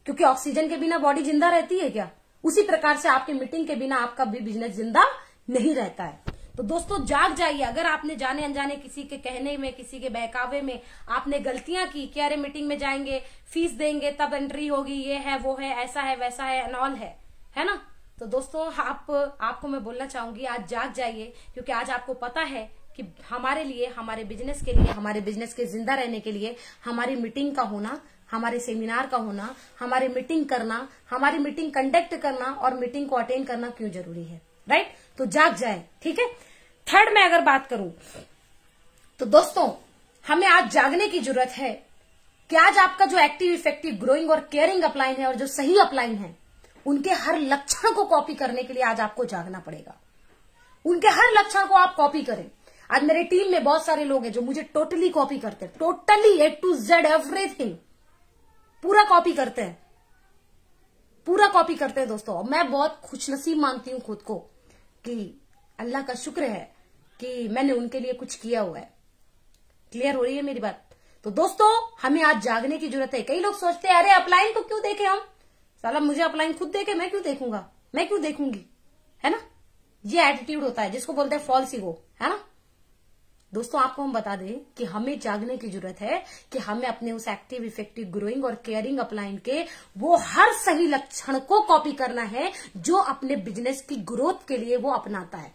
क्योंकि ऑक्सीजन के बिना बॉडी जिंदा रहती है क्या? उसी प्रकार से आपकी मीटिंग के बिना आपका भी बिजनेस जिंदा नहीं रहता है। तो दोस्तों जाग जाइए। अगर आपने जाने अनजाने किसी के कहने में, किसी के बहकावे में आपने गलतियां की कि अरे मीटिंग में जाएंगे, फीस देंगे तब एंट्री होगी, ये है वो है, ऐसा है वैसा है, एनऑल है ना, तो दोस्तों आपको मैं बोलना चाहूंगी आज जाग जाइए, क्योंकि आज आपको पता है कि हमारे लिए, हमारे बिजनेस के लिए, हमारे बिजनेस के जिंदा रहने के लिए हमारी मीटिंग का होना, हमारे सेमिनार का होना, हमारी मीटिंग करना, हमारी मीटिंग कंडक्ट करना और मीटिंग को अटेंड करना क्यों जरूरी है, राइट। तो जाग जाए, ठीक है। थर्ड में अगर बात करूं तो दोस्तों हमें आज जागने की जरूरत है कि आज आपका जो एक्टिव, इफेक्टिव, ग्रोइंग और केयरिंग अपलाइन है और जो सही अपलाइन है, उनके हर लक्षण को कॉपी करने के लिए आज आपको जागना पड़ेगा। उनके हर लक्षण को आप कॉपी करें। आज मेरे टीम में बहुत सारे लोग हैं जो मुझे टोटली कॉपी करते हैं, totally A to Z everything पूरा कॉपी करते हैं, पूरा कॉपी करते हैं दोस्तों। मैं बहुत खुशनसीब मानती हूं खुद को कि अल्लाह का शुक्र है कि मैंने उनके लिए कुछ किया हुआ है। क्लियर हो रही है मेरी बात। तो दोस्तों हमें आज जागने की जरूरत है। कई लोग सोचते हैं अरे अपलाइन को क्यों देखे हम, साला मुझे अपलाइन खुद देखे, मैं क्यों देखूंगा, मैं क्यों देखूंगी, है ना। ये एटीट्यूड होता है जिसको बोलते हैं फॉल्स ईगो, है ना। दोस्तों आपको हम बता दें कि हमें जागने की जरूरत है कि हमें अपने उस एक्टिव, इफेक्टिव, ग्रोइंग और केयरिंग अपलाइन के वो हर सही लक्षण को कॉपी करना है जो अपने बिजनेस की ग्रोथ के लिए वो अपनाता है।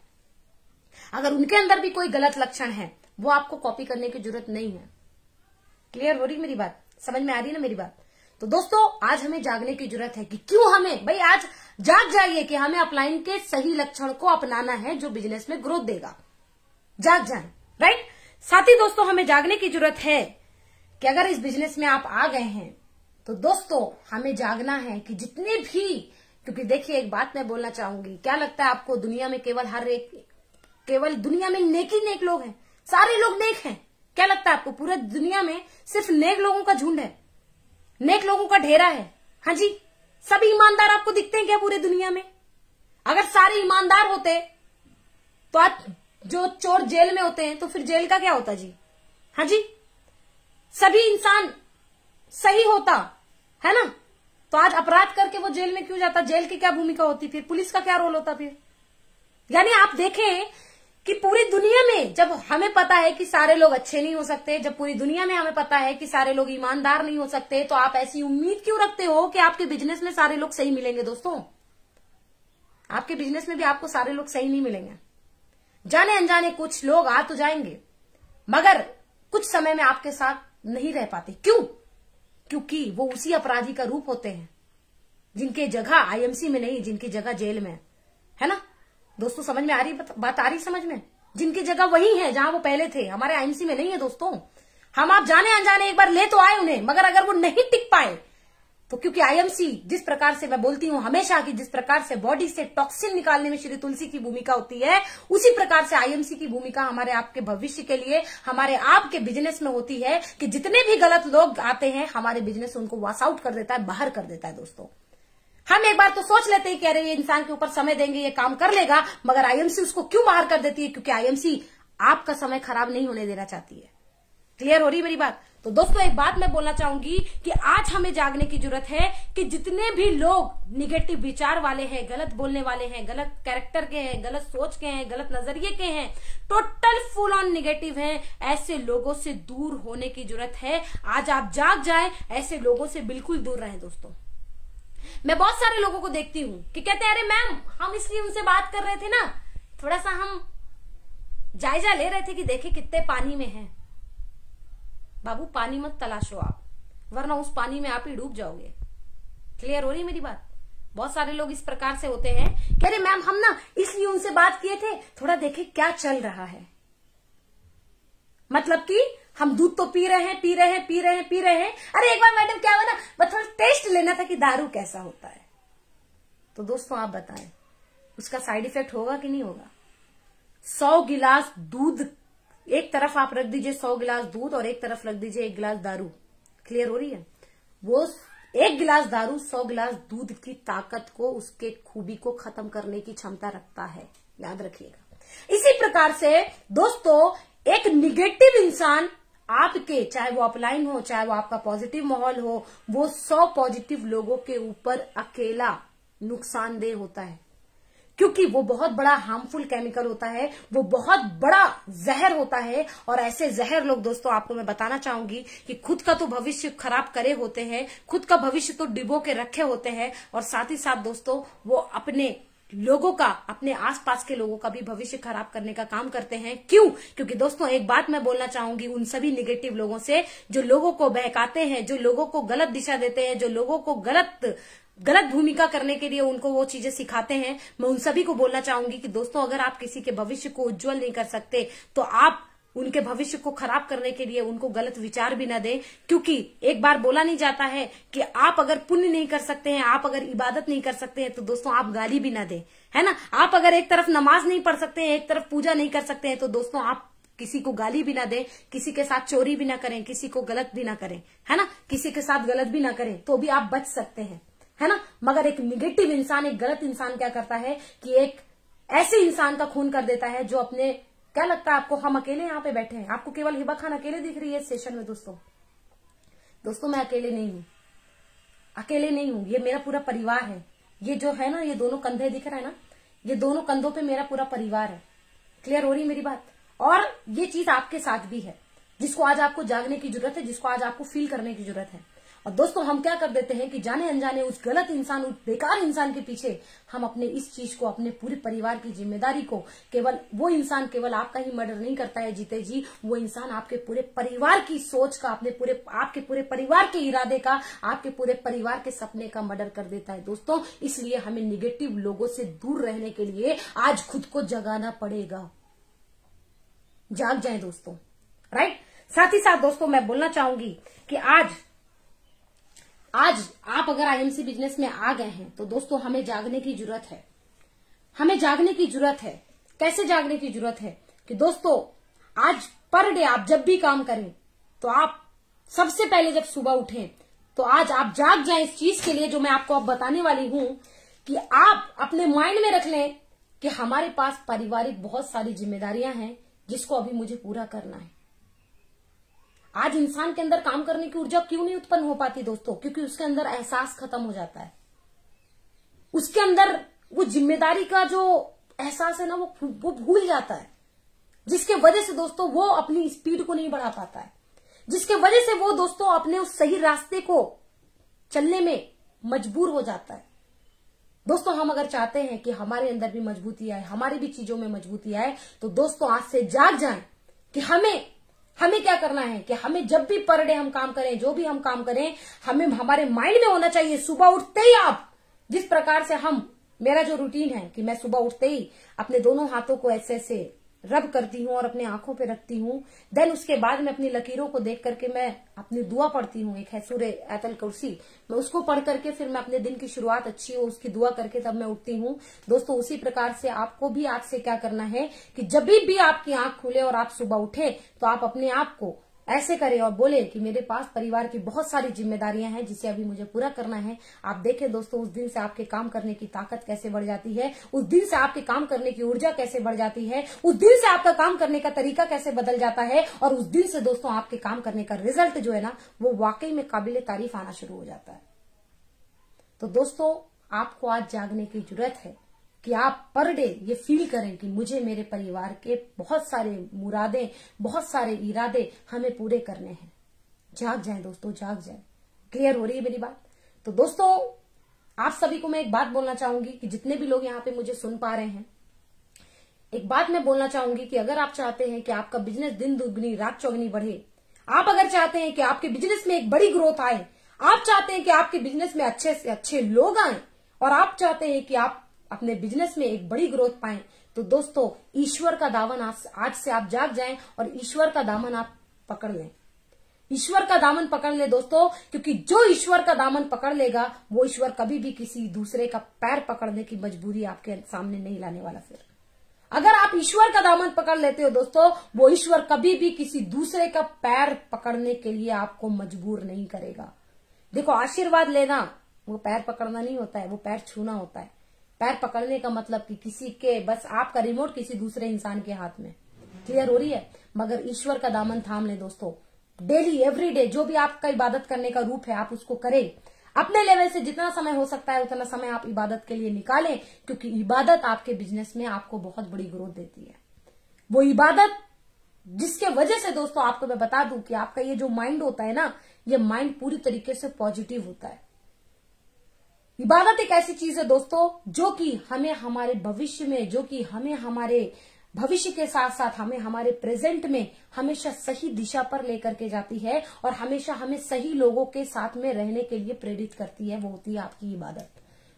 अगर उनके अंदर भी कोई गलत लक्षण है वो आपको कॉपी करने की जरूरत नहीं है। क्लियर हो रही मेरी बात, समझ में आ रही है ना मेरी बात। तो दोस्तों आज हमें जागने की जरूरत है कि क्यों हमें, भाई आज जाग जाइए कि हमें अपलाइन के सही लक्षण को अपनाना है जो बिजनेस में ग्रोथ देगा। जाग जाए, राइट। साथ ही दोस्तों हमें जागने की जरूरत है कि अगर इस बिजनेस में आप आ गए हैं तो दोस्तों हमें जागना है कि जितने भी, क्योंकि देखिए एक बात मैं बोलना चाहूंगी, क्या लगता है आपको दुनिया में केवल दुनिया में नेक ही नेक लोग हैं, सारे लोग नेक हैं? क्या लगता है आपको पूरे दुनिया में सिर्फ नेक लोगों का झुंड है, नेक लोगों का ढेरा है? हाँ जी, सभी ईमानदार आपको दिखते हैं क्या पूरे दुनिया में? अगर सारे ईमानदार होते तो आज जो चोर जेल में होते हैं तो फिर जेल का क्या होता जी? हाँ जी, सभी इंसान सही होता है ना, तो आज अपराध करके वो जेल में क्यों जाता? जेल की क्या भूमिका होती, फिर पुलिस का क्या रोल होता फिर? यानी आप देखें कि पूरी दुनिया में जब हमें पता है कि सारे लोग अच्छे नहीं हो सकते, जब पूरी दुनिया में हमें पता है कि सारे लोग ईमानदार नहीं हो सकते, तो आप ऐसी उम्मीद क्यों रखते हो कि आपके बिजनेस में सारे लोग सही मिलेंगे? दोस्तों आपके बिजनेस में भी आपको सारे लोग सही नहीं मिलेंगे। जाने अनजाने कुछ लोग आ तो जाएंगे मगर कुछ समय में आपके साथ नहीं रह पाते। क्यों? क्योंकि वो उसी अपराधी का रूप होते हैं जिनके जगह आईएमसी में नहीं, जिनकी जगह जेल में है ना। दोस्तों समझ में आ रही बात, आ रही समझ में? जिनकी जगह वही है जहां वो पहले थे, हमारे आईएमसी में नहीं है। दोस्तों हम आप जाने अनजाने एक बार ले तो आए उन्हें, मगर अगर वो नहीं टिक पाए तो क्योंकि आईएमसी जिस प्रकार से, मैं बोलती हूं हमेशा कि जिस प्रकार से बॉडी से टॉक्सिन निकालने में श्री तुलसी की भूमिका होती है, उसी प्रकार से आईएमसी की भूमिका हमारे आपके भविष्य के लिए, हमारे आपके बिजनेस में होती है कि जितने भी गलत लोग आते हैं हमारे बिजनेस उनको वॉश आउट कर देता है, बाहर कर देता है। दोस्तों हम एक बार तो सोच लेते हैं कि अरे ये इंसान के ऊपर समय देंगे, ये काम कर लेगा, मगर आईएमसी उसको क्यों बाहर कर देती है? क्योंकि आईएमसी आपका समय खराब नहीं होने देना चाहती है। क्लियर हो रही मेरी बात? तो दोस्तों एक बात मैं बोलना चाहूंगी कि आज हमें जागने की जरूरत है कि जितने भी लोग निगेटिव विचार वाले हैं, गलत बोलने वाले हैं, गलत कैरेक्टर के हैं, गलत सोच के हैं, गलत नजरिए के हैं, टोटल फुल ऑन निगेटिव हैं, ऐसे लोगों से दूर होने की जरूरत है। आज आप जाग जाए, ऐसे लोगों से बिल्कुल दूर रहें। दोस्तों मैं बहुत सारे लोगों को देखती हूँ कि कहते हैं अरे मैम हम इसलिए उनसे बात कर रहे थे ना, थोड़ा सा हम जायजा ले रहे थे कि देखे कितने पानी में हैं। बाबू पानी मत तलाशो आप, वरना उस पानी में आप ही डूब जाओगे। क्लियर हो रही मेरी बात? बहुत सारे लोग इस प्रकार से होते हैं कि अरे मैम हम ना इसलिए उनसे बात किए थे, थोड़ा देखे क्या चल रहा है। मतलब कि हम दूध तो पी रहे हैं, अरे एक बार मैडम क्या हुआ ना, बस थोड़ा टेस्ट लेना था कि दारू कैसा होता है। तो दोस्तों आप बताएं उसका साइड इफेक्ट होगा कि नहीं होगा? 100 गिलास दूध एक तरफ आप रख दीजिए, 100 गिलास दूध, और एक तरफ रख दीजिए 1 गिलास दारू। क्लियर हो रही है? वो 1 गिलास दारू 100 गिलास दूध की ताकत को, उसके खूबी को खत्म करने की क्षमता रखता है, याद रखिएगा। इसी प्रकार से दोस्तों एक निगेटिव इंसान आपके, चाहे वो अपलाइन हो, चाहे वो आपका पॉजिटिव माहौल हो, वो 100 पॉजिटिव लोगों के ऊपर अकेला नुकसानदेह होता है, क्योंकि वो बहुत बड़ा हार्मफुल केमिकल होता है, वो बहुत बड़ा जहर होता है। और ऐसे जहर लोग दोस्तों आपको मैं बताना चाहूंगी कि खुद का तो भविष्य खराब करे होते हैं, खुद का भविष्य तो डिबो के रखे होते हैं, और साथ ही साथ दोस्तों वो अपने लोगों का, अपने आसपास के लोगों का भी भविष्य खराब करने का काम करते हैं। क्यों? क्योंकि दोस्तों एक बात मैं बोलना चाहूंगी उन सभी निगेटिव लोगों से जो लोगों को बहकाते हैं, जो लोगों को गलत दिशा देते हैं, जो लोगों को गलत भूमिका करने के लिए उनको वो चीजें सिखाते हैं। मैं उन सभी को बोलना चाहूंगी कि दोस्तों अगर आप किसी के भविष्य को उज्जवल नहीं कर सकते तो आप उनके भविष्य को खराब करने के लिए उनको गलत विचार भी न दें। क्योंकि एक बार बोला नहीं जाता है कि आप अगर पुण्य नहीं कर सकते हैं, आप अगर इबादत नहीं कर सकते हैं, तो दोस्तों आप गाली भी ना दें, है ना। आप अगर एक तरफ नमाज नहीं पढ़ सकते हैं, एक तरफ पूजा नहीं कर सकते हैं, तो दोस्तों आप किसी को गाली भी ना दें, किसी के साथ चोरी भी ना करें, किसी को गलत भी ना करें, है ना, किसी के साथ गलत भी ना करें, तो भी आप बच सकते हैं, है ना। मगर एक निगेटिव इंसान, एक गलत इंसान क्या करता है कि एक ऐसे इंसान का खून कर देता है जो अपने, क्या लगता है आपको हम अकेले यहाँ पे बैठे हैं? आपको केवल हिबा खान अकेले दिख रही है इस सेशन में? दोस्तों दोस्तों मैं अकेले नहीं हूं, अकेले नहीं हूं, ये मेरा पूरा परिवार है। ये जो है ना, ये दोनों कंधे दिख रहे हैं ना, ये दोनों कंधों पे मेरा पूरा परिवार है। क्लियर हो रही मेरी बात? और ये चीज आपके साथ भी है, जिसको आज आपको जागने की जरूरत है, जिसको आज आपको फील करने की जरूरत है। और दोस्तों हम क्या कर देते हैं कि जाने अनजाने उस गलत इंसान, उस बेकार इंसान के पीछे हम अपने इस चीज को, अपने पूरे परिवार की जिम्मेदारी को, केवल वो इंसान केवल आपका ही मर्डर नहीं करता है जीते जी, वो इंसान आपके पूरे परिवार की सोच का, आपके पूरे परिवार के इरादे का, आपके पूरे परिवार के सपने का मर्डर कर देता है दोस्तों। इसलिए हमें निगेटिव लोगों से दूर रहने के लिए आज खुद को जगाना पड़ेगा। जाग जाएं दोस्तों, राइट। साथ ही साथ दोस्तों मैं बोलना चाहूंगी कि आज आप अगर आईएमसी बिजनेस में आ गए हैं तो दोस्तों हमें जागने की जरूरत है। हमें जागने की जरूरत है। कैसे जागने की जरूरत है कि दोस्तों आज पर डे आप जब भी काम करें तो आप सबसे पहले जब सुबह उठें तो आज आप जाग जाएं इस चीज के लिए जो मैं आपको अब बताने वाली हूं, कि आप अपने माइंड में रख लें कि हमारे पास पारिवारिक बहुत सारी जिम्मेदारियां हैं जिसको अभी मुझे पूरा करना है। आज इंसान के अंदर काम करने की ऊर्जा क्यों नहीं उत्पन्न हो पाती दोस्तों? क्योंकि उसके अंदर एहसास खत्म हो जाता है। उसके अंदर वो जिम्मेदारी का जो एहसास है ना, वो भूल जाता है, जिसके वजह से दोस्तों वो अपनी स्पीड को नहीं बढ़ा पाता है, जिसके वजह से वो दोस्तों अपने उस सही रास्ते को चलने में मजबूर हो जाता है। दोस्तों हम अगर चाहते हैं कि हमारे अंदर भी मजबूती आए, हमारी भी चीजों में मजबूती आए, तो दोस्तों आज से जाग जाएं कि हमें क्या करना है कि हमें जब भी पर डे हम काम करें, जो भी हम काम करें, हमें हमारे माइंड में होना चाहिए सुबह उठते ही आप जिस प्रकार से मेरा जो रूटीन है कि मैं सुबह उठते ही अपने दोनों हाथों को ऐसे ऐसे रब करती हूँ और अपने आंखों पे रखती हूँ। देन उसके बाद में अपनी लकीरों को देख करके मैं अपनी दुआ पढ़ती हूँ। एक है सूरे आयतल कुर्सी, मैं उसको पढ़ करके फिर मैं अपने दिन की शुरुआत अच्छी हो उसकी दुआ करके तब मैं उठती हूँ। दोस्तों उसी प्रकार से आपको भी आज से क्या करना है कि जब भी आपकी आंख खुले और आप सुबह उठे तो आप अपने आप को ऐसे करें और बोले कि मेरे पास परिवार की बहुत सारी जिम्मेदारियां हैं जिसे अभी मुझे पूरा करना है। आप देखें दोस्तों उस दिन से आपके काम करने की ताकत कैसे बढ़ जाती है, उस दिन से आपके काम करने की ऊर्जा कैसे बढ़ जाती है, उस दिन से आपका काम करने का तरीका कैसे बदल जाता है, और उस दिन से दोस्तों आपके काम करने का रिजल्ट जो है ना वो वाकई में काबिले तारीफ आना शुरू हो जाता है। तो दोस्तों आपको आज जागने की जरूरत है कि आप पर डे ये फील करें कि मुझे मेरे परिवार के बहुत सारे मुरादे, बहुत सारे इरादे हमें पूरे करने हैं। जाग जाएं दोस्तों, जाग जाएं। क्लियर हो रही है मेरी बात? तो दोस्तों आप सभी को मैं एक बात बोलना चाहूंगी कि जितने भी लोग यहाँ पे मुझे सुन पा रहे हैं, एक बात मैं बोलना चाहूंगी कि अगर आप चाहते हैं कि आपका बिजनेस दिन दुगनी रात चौगनी बढ़े, आप अगर चाहते हैं कि आपके बिजनेस में एक बड़ी ग्रोथ आए, आप चाहते हैं कि आपके बिजनेस में अच्छे से अच्छे लोग आए, और आप चाहते हैं कि आप अपने बिजनेस में एक बड़ी ग्रोथ पाएं, तो दोस्तों ईश्वर का दामन आज से आप जाग जाएं और ईश्वर का दामन आप पकड़ लें। ईश्वर का दामन पकड़ ले दोस्तों, क्योंकि जो ईश्वर का दामन पकड़ लेगा वो ईश्वर कभी भी किसी दूसरे का पैर पकड़ने की मजबूरी आपके सामने नहीं लाने वाला। फिर अगर आप ईश्वर का दामन पकड़ लेते हो दोस्तों, वो ईश्वर कभी भी किसी दूसरे का पैर पकड़ने के लिए आपको मजबूर नहीं करेगा। देखो आशीर्वाद लेना वो पैर पकड़ना नहीं होता है, वो पैर छूना होता है। पैर पकड़ने का मतलब कि किसी के, बस आपका रिमोट किसी दूसरे इंसान के हाथ में। क्लियर हो रही है? मगर ईश्वर का दामन थाम ले दोस्तों। डेली एवरीडे जो भी आपका इबादत करने का रूप है आप उसको करें। अपने लेवल से जितना समय हो सकता है उतना समय आप इबादत के लिए निकालें, क्योंकि इबादत आपके बिजनेस में आपको बहुत बड़ी ग्रोथ देती है। वो इबादत जिसके वजह से दोस्तों आपको मैं बता दूं कि आपका ये जो माइंड होता है ना, ये माइंड पूरी तरीके से पॉजिटिव होता है। इबादत एक ऐसी चीज है दोस्तों जो कि हमें हमारे भविष्य में, जो कि हमें हमारे भविष्य के साथ साथ हमें हमारे प्रेजेंट में हमेशा सही दिशा पर लेकर के जाती है और हमेशा हमें सही लोगों के साथ में रहने के लिए प्रेरित करती है। वो होती है आपकी इबादत।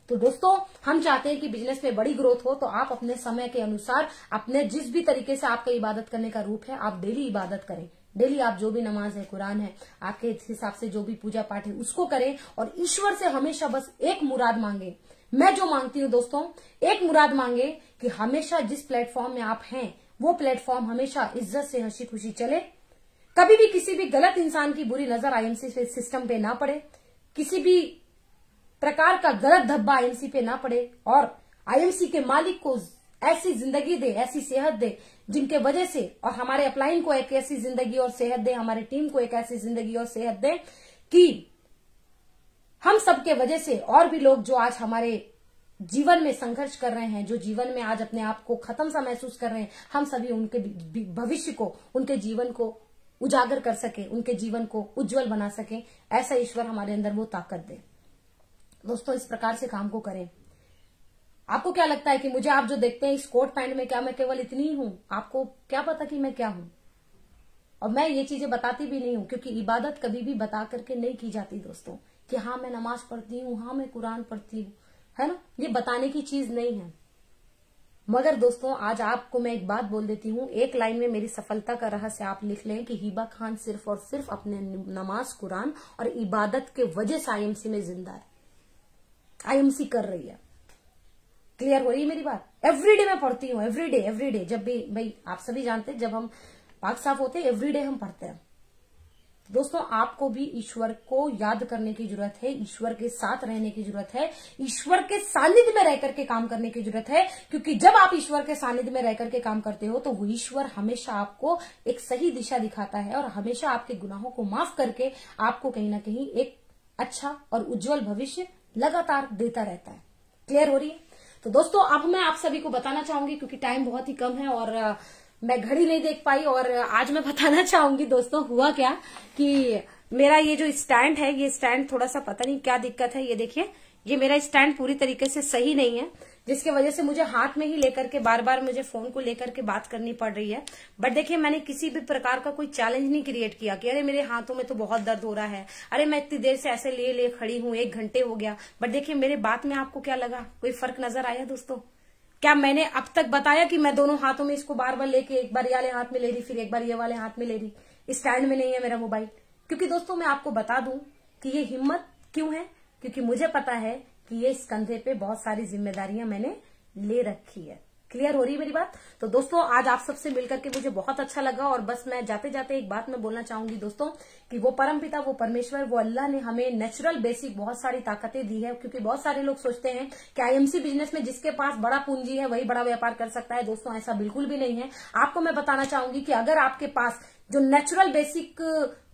तो दोस्तों हम चाहते हैं कि बिजनेस में बड़ी ग्रोथ हो, तो आप अपने समय के अनुसार, अपने जिस भी तरीके से आपका इबादत करने का रूप है, आप डेली इबादत करें। डेली आप जो भी नमाज है, कुरान है, आपके हिसाब से जो भी पूजा पाठ है उसको करें, और ईश्वर से हमेशा बस एक मुराद मांगे। मैं जो मांगती हूँ दोस्तों, एक मुराद मांगे कि हमेशा जिस प्लेटफॉर्म में आप हैं वो प्लेटफॉर्म हमेशा इज्जत से हंसी खुशी चले। कभी भी किसी भी गलत इंसान की बुरी नजर आईएमसी सिस्टम पे ना पड़े, किसी भी प्रकार का गलत धब्बा आईएमसी पे ना पड़े, और आईएमसी के मालिक को ऐसी जिंदगी दे, ऐसी सेहत दे जिनके वजह से, और हमारे अपलाइन को एक ऐसी जिंदगी और सेहत दे, हमारी टीम को एक ऐसी जिंदगी और सेहत दे कि हम सबके वजह से और भी लोग जो आज हमारे जीवन में संघर्ष कर रहे हैं, जो जीवन में आज अपने आप को खत्म सा महसूस कर रहे हैं, हम सभी उनके भविष्य को, उनके जीवन को उजागर कर सके, उनके जीवन को उज्जवल बना सके, ऐसा ईश्वर हमारे अंदर वो ताकत दे। दोस्तों, इस प्रकार से काम को करें। आपको क्या लगता है कि मुझे आप जो देखते हैं इस कोट पैंट में, क्या मैं केवल इतनी ही हूं? आपको क्या पता कि मैं क्या हूं? और मैं ये चीजें बताती भी नहीं हूं, क्योंकि इबादत कभी भी बता करके नहीं की जाती दोस्तों, कि हाँ मैं नमाज पढ़ती हूँ, हाँ मैं कुरान पढ़ती हूँ, है ना। ये बताने की चीज नहीं है। मगर दोस्तों, आज आपको मैं एक बात बोल देती हूँ, एक लाइन में मेरी सफलता का रहस्य आप लिख लें कि हिबा खान सिर्फ और सिर्फ अपने नमाज, कुरान और इबादत के वजह से आईएमसी में जिंदा है, आईएमसी कर रही है। क्लियर हो रही है मेरी बात? एवरीडे मैं पढ़ती हूँ, एवरीडे। जब भी, भाई आप सभी जानते हैं, जब हम पाक साफ होते हैं एवरीडे हम पढ़ते हैं। दोस्तों, आपको भी ईश्वर को याद करने की जरूरत है, ईश्वर के साथ रहने की जरूरत है, ईश्वर के सानिध्य में रहकर के काम करने की जरूरत है। क्योंकि जब आप ईश्वर के सानिध्य में रहकर के काम करते हो तो वो ईश्वर हमेशा आपको एक सही दिशा दिखाता है और हमेशा आपके गुनाहों को माफ करके आपको कहीं ना कहीं एक अच्छा और उज्जवल भविष्य लगातार देता रहता है। क्लियर हो रही है? तो दोस्तों, अब मैं आप सभी को बताना चाहूंगी, क्योंकि टाइम बहुत ही कम है और मैं घड़ी नहीं देख पाई, और आज मैं बताना चाहूंगी दोस्तों हुआ क्या कि मेरा ये जो स्टैंड है, ये स्टैंड थोड़ा सा पता नहीं क्या दिक्कत है। ये देखिए, ये मेरा स्टैंड पूरी तरीके से सही नहीं है, जिसकी वजह से मुझे हाथ में ही लेकर के बार बार मुझे फोन को लेकर के बात करनी पड़ रही है। बट देखिए, मैंने किसी भी प्रकार का कोई चैलेंज नहीं क्रिएट किया कि अरे मेरे हाथों में तो बहुत दर्द हो रहा है, अरे मैं इतनी देर से ऐसे ले खड़ी हूं, 1 घंटे हो गया। बट देखिए, मेरे बात में आपको क्या लगा? कोई फर्क नजर आया दोस्तों? क्या मैंने अब तक बताया कि मैं दोनों हाथों में इसको बार बार लेके, एक बार ये वाले हाथ में ले रही, फिर एक बार ये वाले हाथ में ले रही, स्टैंड में नहीं है मेरा मोबाइल? क्योंकि दोस्तों, मैं आपको बता दूं कि ये हिम्मत क्यों है, क्योंकि मुझे पता है कि ये इस कंधे पे बहुत सारी जिम्मेदारियां मैंने ले रखी है। क्लियर हो रही है मेरी बात? तो दोस्तों, आज आप सबसे मिलकर के मुझे बहुत अच्छा लगा, और बस मैं जाते जाते एक बात मैं बोलना चाहूंगी दोस्तों, कि वो परमपिता, वो परमेश्वर, वो अल्लाह ने हमें नेचुरल बेसिक बहुत सारी ताकतें दी है। क्योंकि बहुत सारे लोग सोचते हैं कि आईएमसी बिजनेस में जिसके पास बड़ा पूंजी है वही बड़ा व्यापार कर सकता है। दोस्तों, ऐसा बिल्कुल भी नहीं है। आपको मैं बताना चाहूंगी कि अगर आपके पास जो नेचुरल बेसिक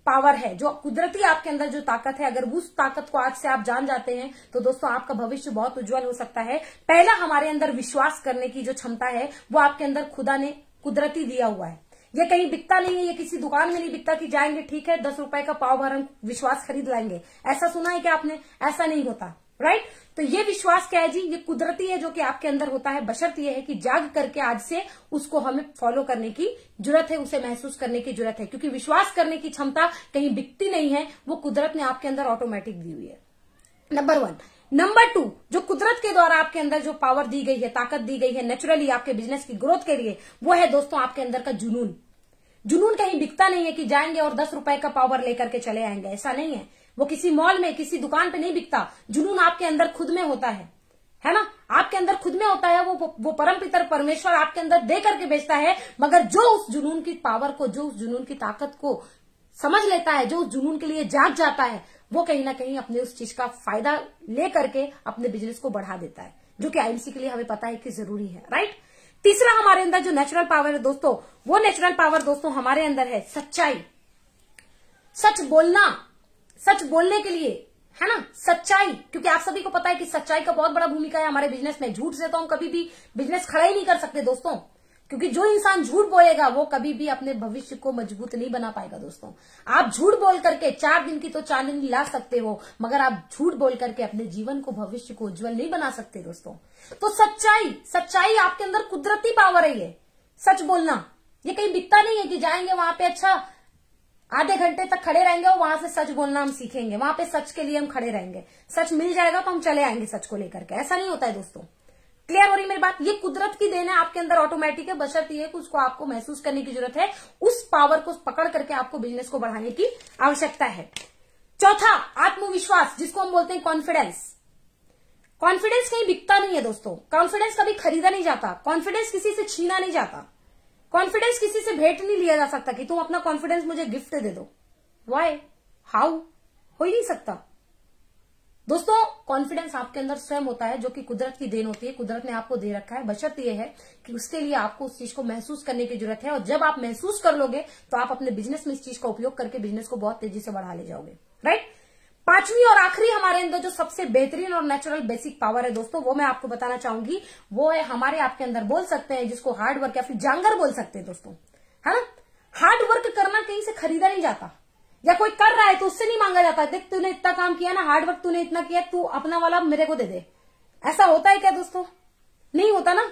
पावर है, जो कुदरती आपके अंदर जो ताकत है, अगर उस ताकत को आज से आप जान जाते हैं तो दोस्तों आपका भविष्य बहुत उज्जवल हो सकता है। पहला, हमारे अंदर विश्वास करने की जो क्षमता है वो आपके अंदर खुदा ने कुदरती दिया हुआ है। ये कहीं बिकता नहीं है, ये किसी दुकान में नहीं बिकता कि जाएंगे ठीक है 10 रुपए का पाव भर हम विश्वास खरीद लाएंगे। ऐसा सुना है क्या आपने? ऐसा नहीं होता, राइट? तो ये विश्वास क्या है जी? ये कुदरती है, जो कि आपके अंदर होता है। बशर्त ये है कि जाग करके आज से उसको हमें फॉलो करने की जरूरत है, उसे महसूस करने की जरूरत है। क्योंकि विश्वास करने की क्षमता कहीं बिकती नहीं है, वो कुदरत ने आपके अंदर ऑटोमेटिक दी हुई है। नंबर 1। नंबर 2, जो कुदरत के द्वारा आपके अंदर जो पावर दी गई है, ताकत दी गई है नेचुरली आपके बिजनेस की ग्रोथ के लिए, वो है दोस्तों आपके अंदर का जुनून। जुनून कहीं बिकता नहीं है कि जाएंगे और 10 रुपए का पावर लेकर के चले आएंगे, ऐसा नहीं है। वो किसी मॉल में, किसी दुकान पे नहीं बिकता। जुनून आपके अंदर खुद में होता है ना? आपके अंदर खुद में होता है। वो परम पितर परमेश्वर आपके अंदर दे करके बेचता है। मगर जो उस जुनून की पावर को, जो उस जुनून की ताकत को समझ लेता है, जो उस जुनून के लिए जाग जाता है, वो कहीं ना कहीं अपने उस चीज का फायदा ले करके अपने बिजनेस को बढ़ा देता है, जो कि आईएमसी के लिए हमें पता है कि जरूरी है, राइट? तीसरा, हमारे अंदर जो नेचुरल पावर है दोस्तों, वो नेचुरल पावर दोस्तों हमारे अंदर है सच्चाई, सच बोलना, सच बोलने के लिए, है ना? सच्चाई। क्योंकि आप सभी को पता है कि सच्चाई का बहुत बड़ा भूमिका है हमारे बिजनेस में। झूठ से तो हम कभी भी बिजनेस खड़ा ही नहीं कर सकते दोस्तों, क्योंकि जो इंसान झूठ बोलेगा वो कभी भी अपने भविष्य को मजबूत नहीं बना पाएगा दोस्तों। आप झूठ बोल करके 4 दिन की तो चांदनी ला सकते हो, मगर आप झूठ बोल करके अपने जीवन को, भविष्य को उज्जवल नहीं बना सकते दोस्तों। तो सच्चाई आपके अंदर कुदरती पावर है। ये सच बोलना, ये कहीं बिकता नहीं है कि जाएंगे वहां पे अच्छा आधे घंटे तक खड़े रहेंगे और वहां से सच बोलना हम सीखेंगे, वहां पे सच के लिए हम खड़े रहेंगे, सच मिल जाएगा तो हम चले आएंगे सच को लेकर के। ऐसा नहीं होता है दोस्तों। क्लियर हो रही मेरी बात? ये कुदरत की देन है, आपके अंदर ऑटोमेटिक है। बशर्ते ये कि उसको आपको महसूस करने की जरूरत है, उस पावर को पकड़ करके आपको बिजनेस को बढ़ाने की आवश्यकता है। चौथा, आत्मविश्वास, जिसको हम बोलते हैं कॉन्फिडेंस। कॉन्फिडेंस कहीं बिकता नहीं है दोस्तों। कॉन्फिडेंस कभी खरीदा नहीं जाता, कॉन्फिडेंस किसी से छीना नहीं जाता, कॉन्फिडेंस किसी से भेंट नहीं लिया जा सकता कि तुम अपना कॉन्फिडेंस मुझे गिफ्ट दे दो। वाई? हाउ? हो ही नहीं सकता दोस्तों। कॉन्फिडेंस आपके अंदर स्वयं होता है, जो कि कुदरत की देन होती है, कुदरत ने आपको दे रखा है। बशर्त यह है कि उसके लिए आपको उस चीज को महसूस करने की जरूरत है, और जब आप महसूस कर लोगे तो आप अपने बिजनेस में इस चीज का उपयोग करके बिजनेस को बहुत तेजी से बढ़ा ले जाओगे, राइट? पांचवी और आखिरी हमारे अंदर जो सबसे बेहतरीन और नेचुरल बेसिक पावर है दोस्तों, वो मैं आपको बताना चाहूंगी, वो है हमारे आपके अंदर बोल सकते हैं जिसको हार्ड वर्क या फिर जांगर बोल सकते हैं दोस्तों, है ना। हार्ड वर्क करना कहीं से खरीदा नहीं जाता, या कोई कर रहा है तो उससे नहीं मांगा जाता, देख तूने इतना काम किया ना, हार्ड वर्क तूने इतना किया, तू अपना वाला मेरे को दे दे। ऐसा होता है क्या दोस्तों? नहीं होता ना।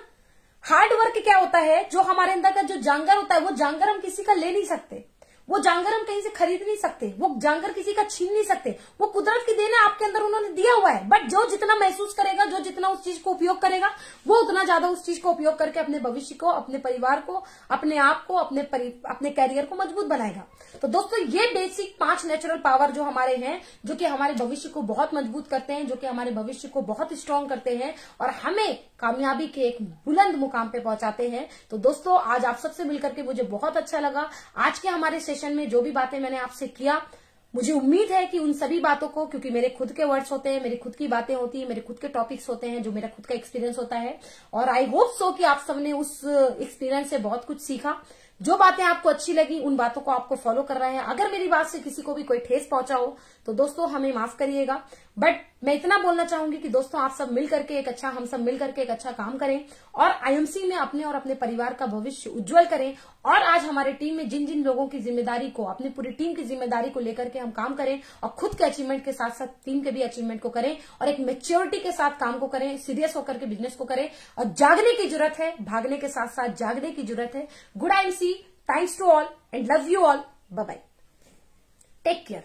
हार्ड वर्क क्या होता है, जो हमारे अंदर का जो जांगर होता है, वो जांगर हम किसी का ले नहीं सकते, वो जांगर हम कहीं से खरीद नहीं सकते, वो जांगर किसी का छीन नहीं सकते, वो कुदरत की देन है, आपके अंदर उन्होंने दिया हुआ है। बट जो जितना महसूस करेगा, जो जितना उस चीज को उपयोग करेगा, वो उतना ज्यादा उस चीज को उपयोग करके अपने भविष्य को, अपने परिवार को, अपने आप को, अपने कैरियर को मजबूत बनाएगा। तो दोस्तों ये बेसिक 5 नेचुरल पावर जो हमारे हैं, जो कि हमारे भविष्य को बहुत मजबूत करते हैं, जो कि हमारे भविष्य को बहुत स्ट्रांग करते हैं और हमें कामयाबी के एक बुलंद मुकाम पे पहुंचाते हैं। तो दोस्तों आज आप सबसे मिलकर के मुझे बहुत अच्छा लगा। आज के हमारे सेशन में जो भी बातें मैंने आपसे किया, मुझे उम्मीद है कि उन सभी बातों को, क्योंकि मेरे खुद के वर्ड्स होते हैं, मेरी खुद की बातें होती है, मेरे खुद के टॉपिक्स होते हैं, जो मेरा खुद का एक्सपीरियंस होता है, और आई होप सो कि आप सबने उस एक्सपीरियंस से बहुत कुछ सीखा। जो बातें आपको अच्छी लगी उन बातों को आपको फॉलो कर रहे हैं। अगर मेरी बात से किसी को भी कोई ठेस पहुंचा हो तो दोस्तों हमें माफ करिएगा। बट मैं इतना बोलना चाहूंगी कि दोस्तों आप सब मिल करके एक अच्छा, हम सब मिल करके एक अच्छा काम करें और आईएमसी में अपने और अपने परिवार का भविष्य उज्जवल करें। और आज हमारे टीम में जिन जिन लोगों की जिम्मेदारी को, अपनी पूरी टीम की जिम्मेदारी को लेकर के हम काम करें और खुद के अचीवमेंट के साथ साथ टीम के भी अचीवमेंट को करें और एक मेच्योरिटी के साथ काम को करें, सीरियस होकर के बिजनेस को करें। और जागने की जरूरत है, भागने के साथ साथ जागने की जरूरत है। Good IMC, thanks to all and love you all. Bye bye. Take care.